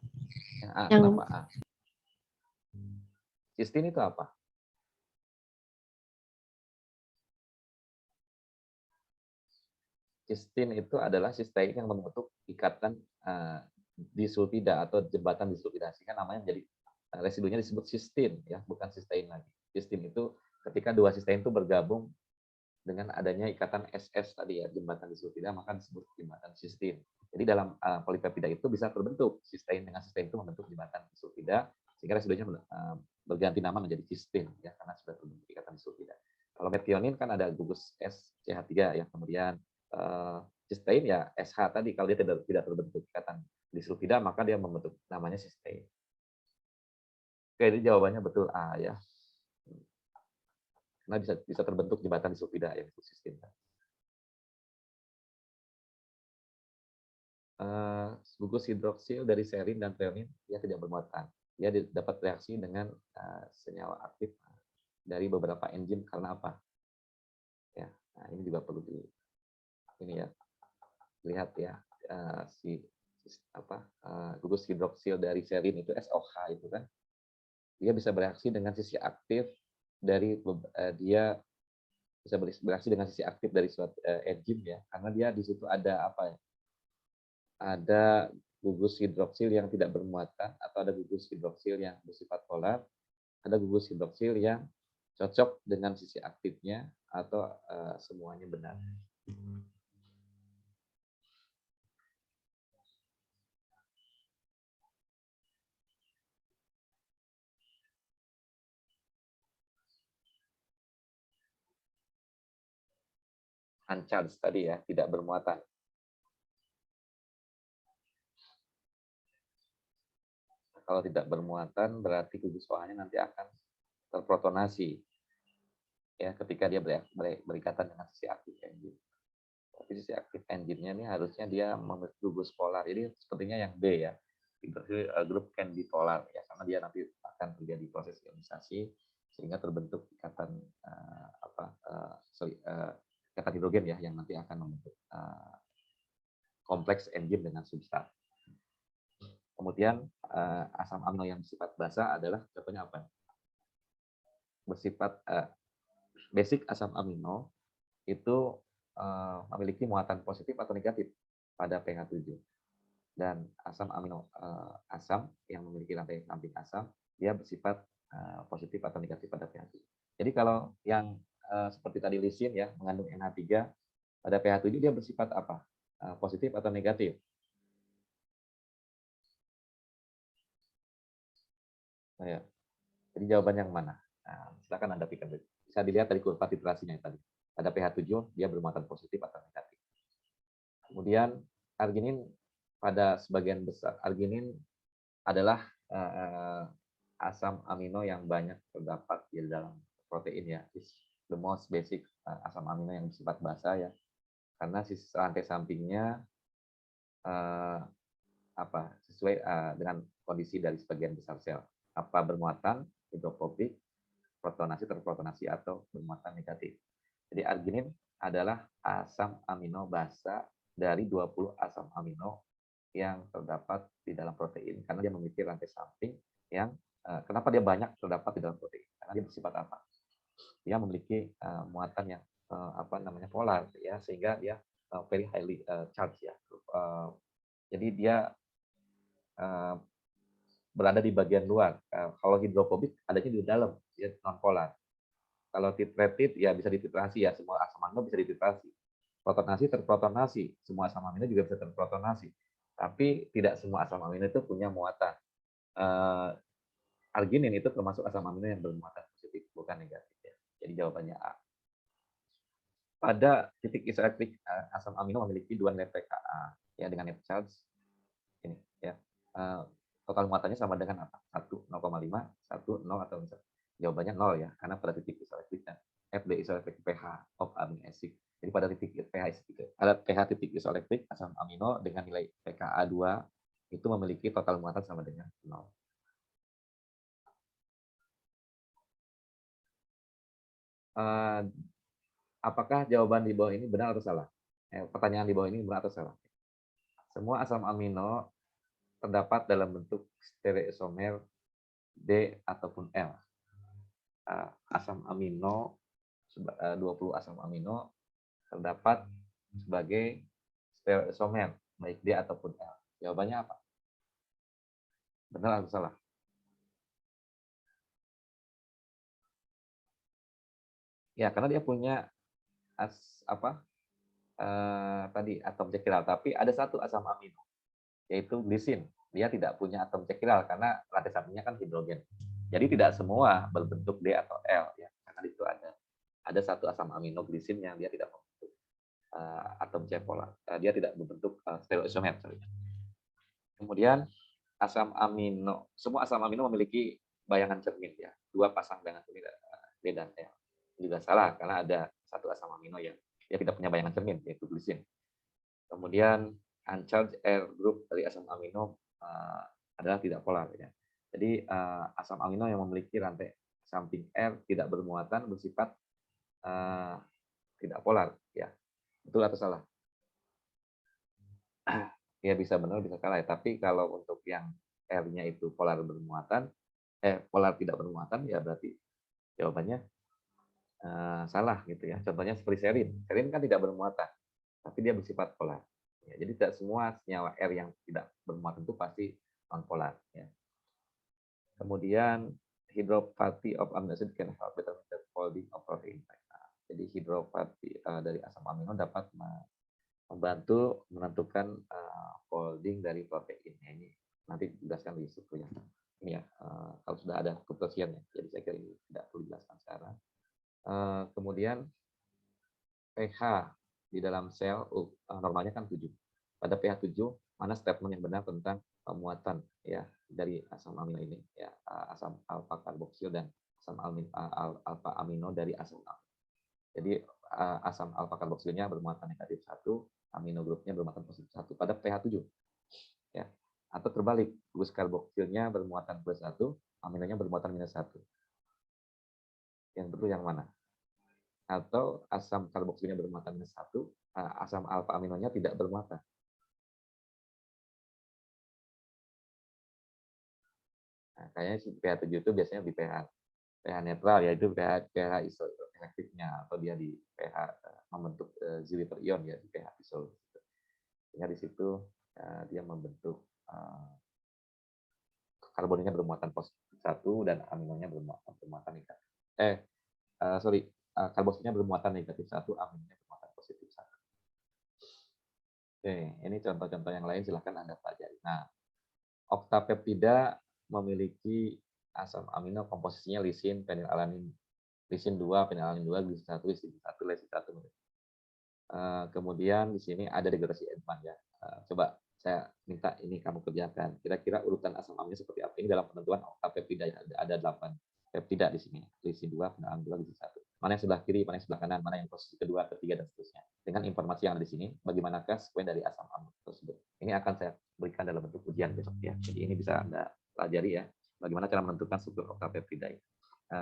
Yang A, Yang kenapa A? Cysteine itu apa? Cysteine itu adalah cysteine yang membentuk ikatan disulfida atau jembatan disulfida, sehingga namanya menjadi residunya disebut cysteine ya, bukan cysteine lagi. Cysteine itu ketika dua cysteine itu bergabung dengan adanya ikatan SS tadi ya, jembatan disulfida, maka disebut jembatan cysteine. Jadi dalam polipeptida itu bisa terbentuk cysteine dengan cysteine itu membentuk jembatan disulfida, sehingga residunya berganti nama menjadi cysteine ya, karena sudah terbentuk ikatan disulfida. Kalau metionin kan ada gugus SCH3 ya, kemudian cysteine ya SH tadi, kalau dia tidak terbentuk ikatan disulfida maka dia membentuk namanya cysteine. Oke, jadi jawabannya betul A ya. Karena bisa terbentuk jembatan disulfida yang itu cysteine. Gugus hidroksil dari serin dan treonin dia tidak bermuatan. Dia dapat reaksi dengan senyawa aktif dari beberapa enzim karena apa? Ya, nah ini juga perlu lihat ya, gugus hidroksil dari serin itu SOH itu kan, dia bisa bereaksi dengan sisi aktif dari dia bisa bereaksi dengan sisi aktif dari suatu enzim ya, karena dia di situ ada apa ya? Ada gugus hidroksil yang tidak bermuatan atau ada gugus hidroksil yang bersifat polar, ada gugus hidroksil yang cocok dengan sisi aktifnya atau semuanya benar. Uncharged tadi ya, tidak bermuatan. Kalau tidak bermuatan berarti gugus OH-nya nanti akan terprotonasi ya ketika dia berikatan dengan sisi aktif enzim. Tapi sisi aktif enzimnya ini harusnya dia memiliki gugus polar. Jadi sepertinya yang B ya. Grup can be polar ya, karena dia nanti akan terjadi proses ionisasi sehingga terbentuk ikatan ikatan hidrogen ya yang nanti akan membentuk kompleks enzim dengan substrat. Kemudian asam amino yang bersifat basa adalah contohnya apa? Bersifat basic asam amino itu memiliki muatan positif atau negatif pada pH 7. Dan asam amino asam yang memiliki rantai samping asam, dia bersifat positif atau negatif pada pH 7. Jadi kalau yang seperti tadi lisin ya, mengandung NH3 pada pH 7 dia bersifat apa? Positif atau negatif? Nah, ya. Jadi jawabannya yang mana? Nah, silakan Anda pikir. Bisa dilihat dari kurva titrasinya tadi. Pada pH 7 dia bermuatan positif atau negatif. Kemudian arginin, pada sebagian besar arginin adalah asam amino yang banyak terdapat di dalam protein ya. Is the most basic asam amino yang bersifat basa ya. Karena rantai sampingnya sesuai dengan kondisi dari sebagian besar sel. Apa bermuatan hidrofobik, protonasi, terprotonasi, atau bermuatan negatif. Jadi arginin adalah asam amino basa dari 20 asam amino yang terdapat di dalam protein. Karena dia memiliki rantai samping yang, kenapa dia banyak terdapat di dalam protein? Karena dia bersifat apa? Dia memiliki muatan yang polar ya, sehingga dia very highly charged ya. Jadi dia berada di bagian luar. Kalau hidrofobik adanya di dalam, dia non polar. Kalau titrated ya bisa dititrasi ya, semua asam amino bisa dititrasi. Protonasi, terprotonasi, semua asam amino juga bisa terprotonasi. Tapi tidak semua asam amino itu punya muatan. Arginin itu termasuk asam amino yang bermuatan positif, bukan negatif ya. Jadi jawabannya A. Pada titik isoelektrik, asam amino memiliki 2 nilai pKa ya, dengan net charge ini ya. Total muatannya sama dengan apa? 1, 0,5, 1, 0 atau 1. Jawabannya 0 ya, karena pada titik isoelektrik FD isoelektrik pH of amino acid. Jadi pada titik pH titik isoelektrik asam amino dengan nilai pKa 2 itu memiliki total muatan sama dengan 0. Apakah jawaban di bawah ini benar atau salah? Pertanyaan di bawah ini benar atau salah? Semua asam amino terdapat dalam bentuk stereoisomer D ataupun L. Asam amino, 20 asam amino terdapat sebagai stereoisomer, baik D ataupun L. Jawabannya apa? Benar atau salah? Ya, karena dia punya tadi atom cekiral, tapi ada satu asam amino, yaitu glisin. Dia tidak punya atom cekiral karena rantai sampingnya kan hidrogen. Jadi tidak semua berbentuk D atau L ya, karena itu ada satu asam amino glisin yang dia tidak membentuk atom C polar. Dia tidak membentuk stereoisomer. Kemudian asam amino, semua asam amino memiliki bayangan cermin ya, 2 pasang bayangan cermin D dan L. Juga salah karena ada satu asam amino yang dia tidak punya bayangan cermin, yaitu glisin. Kemudian uncharged air group dari asam amino adalah tidak polar ya. Jadi asam amino yang memiliki rantai samping R tidak bermuatan bersifat tidak polar ya. Betul atau salah? Ya bisa benar bisa salah ya. Tapi kalau untuk yang R-nya itu polar bermuatan, polar tidak bermuatan ya berarti jawabannya salah gitu ya. Contohnya seperti serin. Serin kan tidak bermuatan, tapi dia bersifat polar. Ya, jadi tidak semua senyawa R yang tidak bermuatan itu pasti non polar. Ya. Kemudian hydropathy of amino acid can help determine the folding of protein. Nah, jadi hydropathy dari asam amino dapat membantu menentukan folding dari protein. Ini nanti dijelaskan di strukturnya. Ini ya, kalau sudah ada kepresiannya. Jadi saya kira ini tidak perlu dijelaskan sekarang. Kemudian pH di dalam sel normalnya kan 7. Pada pH 7, mana statement yang benar tentang muatan ya dari asam amino ini ya, asam alfa karboksil dan asam alfa amino dari asam amino. Jadi asam alfa karboksilnya bermuatan negatif 1, amino grupnya bermuatan positif 1 pada pH 7. Ya. Atau terbalik, gugus karboksilnya bermuatan plus 1, aminonya bermuatan minus 1. Yang betul yang mana? Atau asam karboksilnya bermuatan minus 1, asam alfa aminonya tidak bermuatan. Nah, kayaknya pH 7 itu biasanya di pH netral, yaitu pH efektifnya atau dia di pH membentuk Zwitterion ion ya di pH disol. Sehingga di situ dia membentuk karbonnya bermuatan positif 1 dan aminonya bermuatan negatif. Karbonnya bermuatan negatif 1, aminonya bermuatan positif 1. Oke, ini contoh-contoh yang lain silahkan Anda pelajari. Nah, oktapeptida memiliki asam amino komposisinya lisin, fenilalanin, lisin 2, fenilalanin 2, glisin 1, lisin 1, lisin 1. Kemudian di sini ada degradasi enzim ya. Coba saya minta ini kamu kerjakan. Kira-kira urutan asam amino seperti apa? Ini dalam penentuan oktapeptida ya. Ada 8 peptida di sini. Lisin 2, fenilalanin 2, glisin 1. Mana yang sebelah kiri, mana yang sebelah kanan, mana yang posisi kedua, ketiga, dan seterusnya. Dengan informasi yang ada di sini, bagaimanakah sekuen dari asam amino tersebut. Ini akan saya berikan dalam bentuk ujian besok ya. Jadi ini bisa Anda pelajari ya, bagaimana cara menentukan struktur oktapeptida.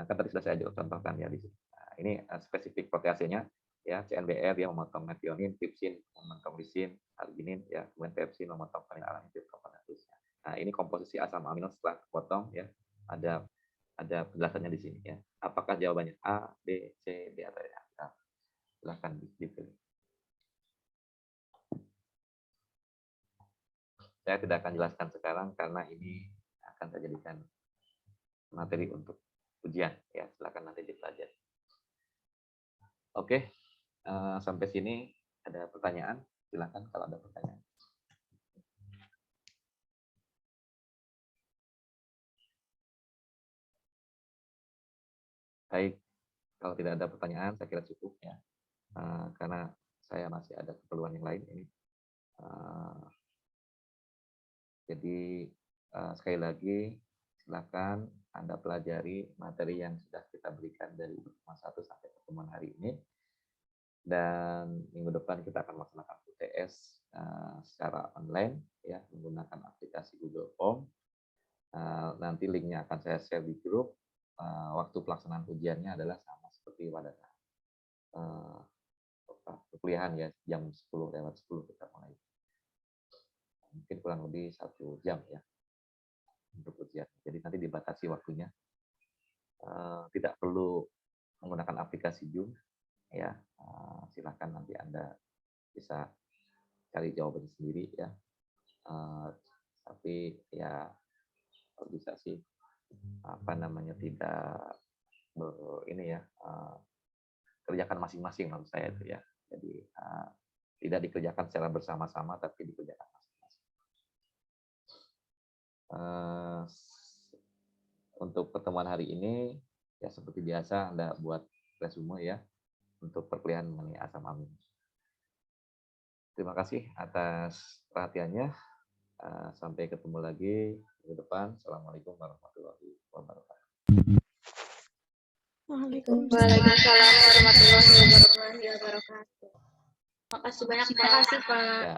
Kan tadi sudah saya contohkan ya di sini. Nah, ini spesifik proteasenya ya, CNBR dia memotong metionin, trypsin memotong lisin, arginin ya, kemudian pepsin memotong fenilalanin, tryptofan dan seterusnya. Nah, ini komposisi asam amino setelah potong ya. Ada penjelasannya di sini ya. Apakah jawabannya A, B, C, D atau E? Nah, silakan dipilih. Saya tidak akan jelaskan sekarang karena ini akan saya jadikan materi untuk ujian ya. Silakan nanti dipelajari. Oke, sampai sini ada pertanyaan? Silakan kalau ada pertanyaan. Baik, kalau tidak ada pertanyaan, saya kira cukup ya. Karena saya masih ada keperluan yang lain ini. Jadi sekali lagi silakan Anda pelajari materi yang sudah kita berikan dari pertemuan 1 sampai pertemuan hari ini. Dan minggu depan kita akan melaksanakan UTS secara online ya, menggunakan aplikasi Google Form. Nanti linknya akan saya share di grup. Waktu pelaksanaan ujiannya adalah sama seperti pada perkuliahan ya, jam 10:10 kita mulai. Mungkin kurang lebih 1 jam ya untuk ujian. Jadi nanti dibatasi waktunya. Tidak perlu menggunakan aplikasi Zoom ya. Silakan nanti Anda bisa cari jawabannya sendiri ya. Tapi ya kalau bisa sih tidak ini ya, kerjakan masing-masing menurut saya itu ya. Jadi tidak dikerjakan secara bersama-sama tapi dikerjakan masing-masing. Untuk pertemuan hari ini ya seperti biasa Anda buat resume ya untuk perkuliahan mengenai asam amino. Terima kasih atas perhatiannya. Sampai ketemu lagi minggu depan. Assalamualaikum warahmatullahi wabarakatuh. Waalaikumsalam warahmatullahi wabarakatuh. Makasih banyak Pak. Terima kasih, Pak. Ya.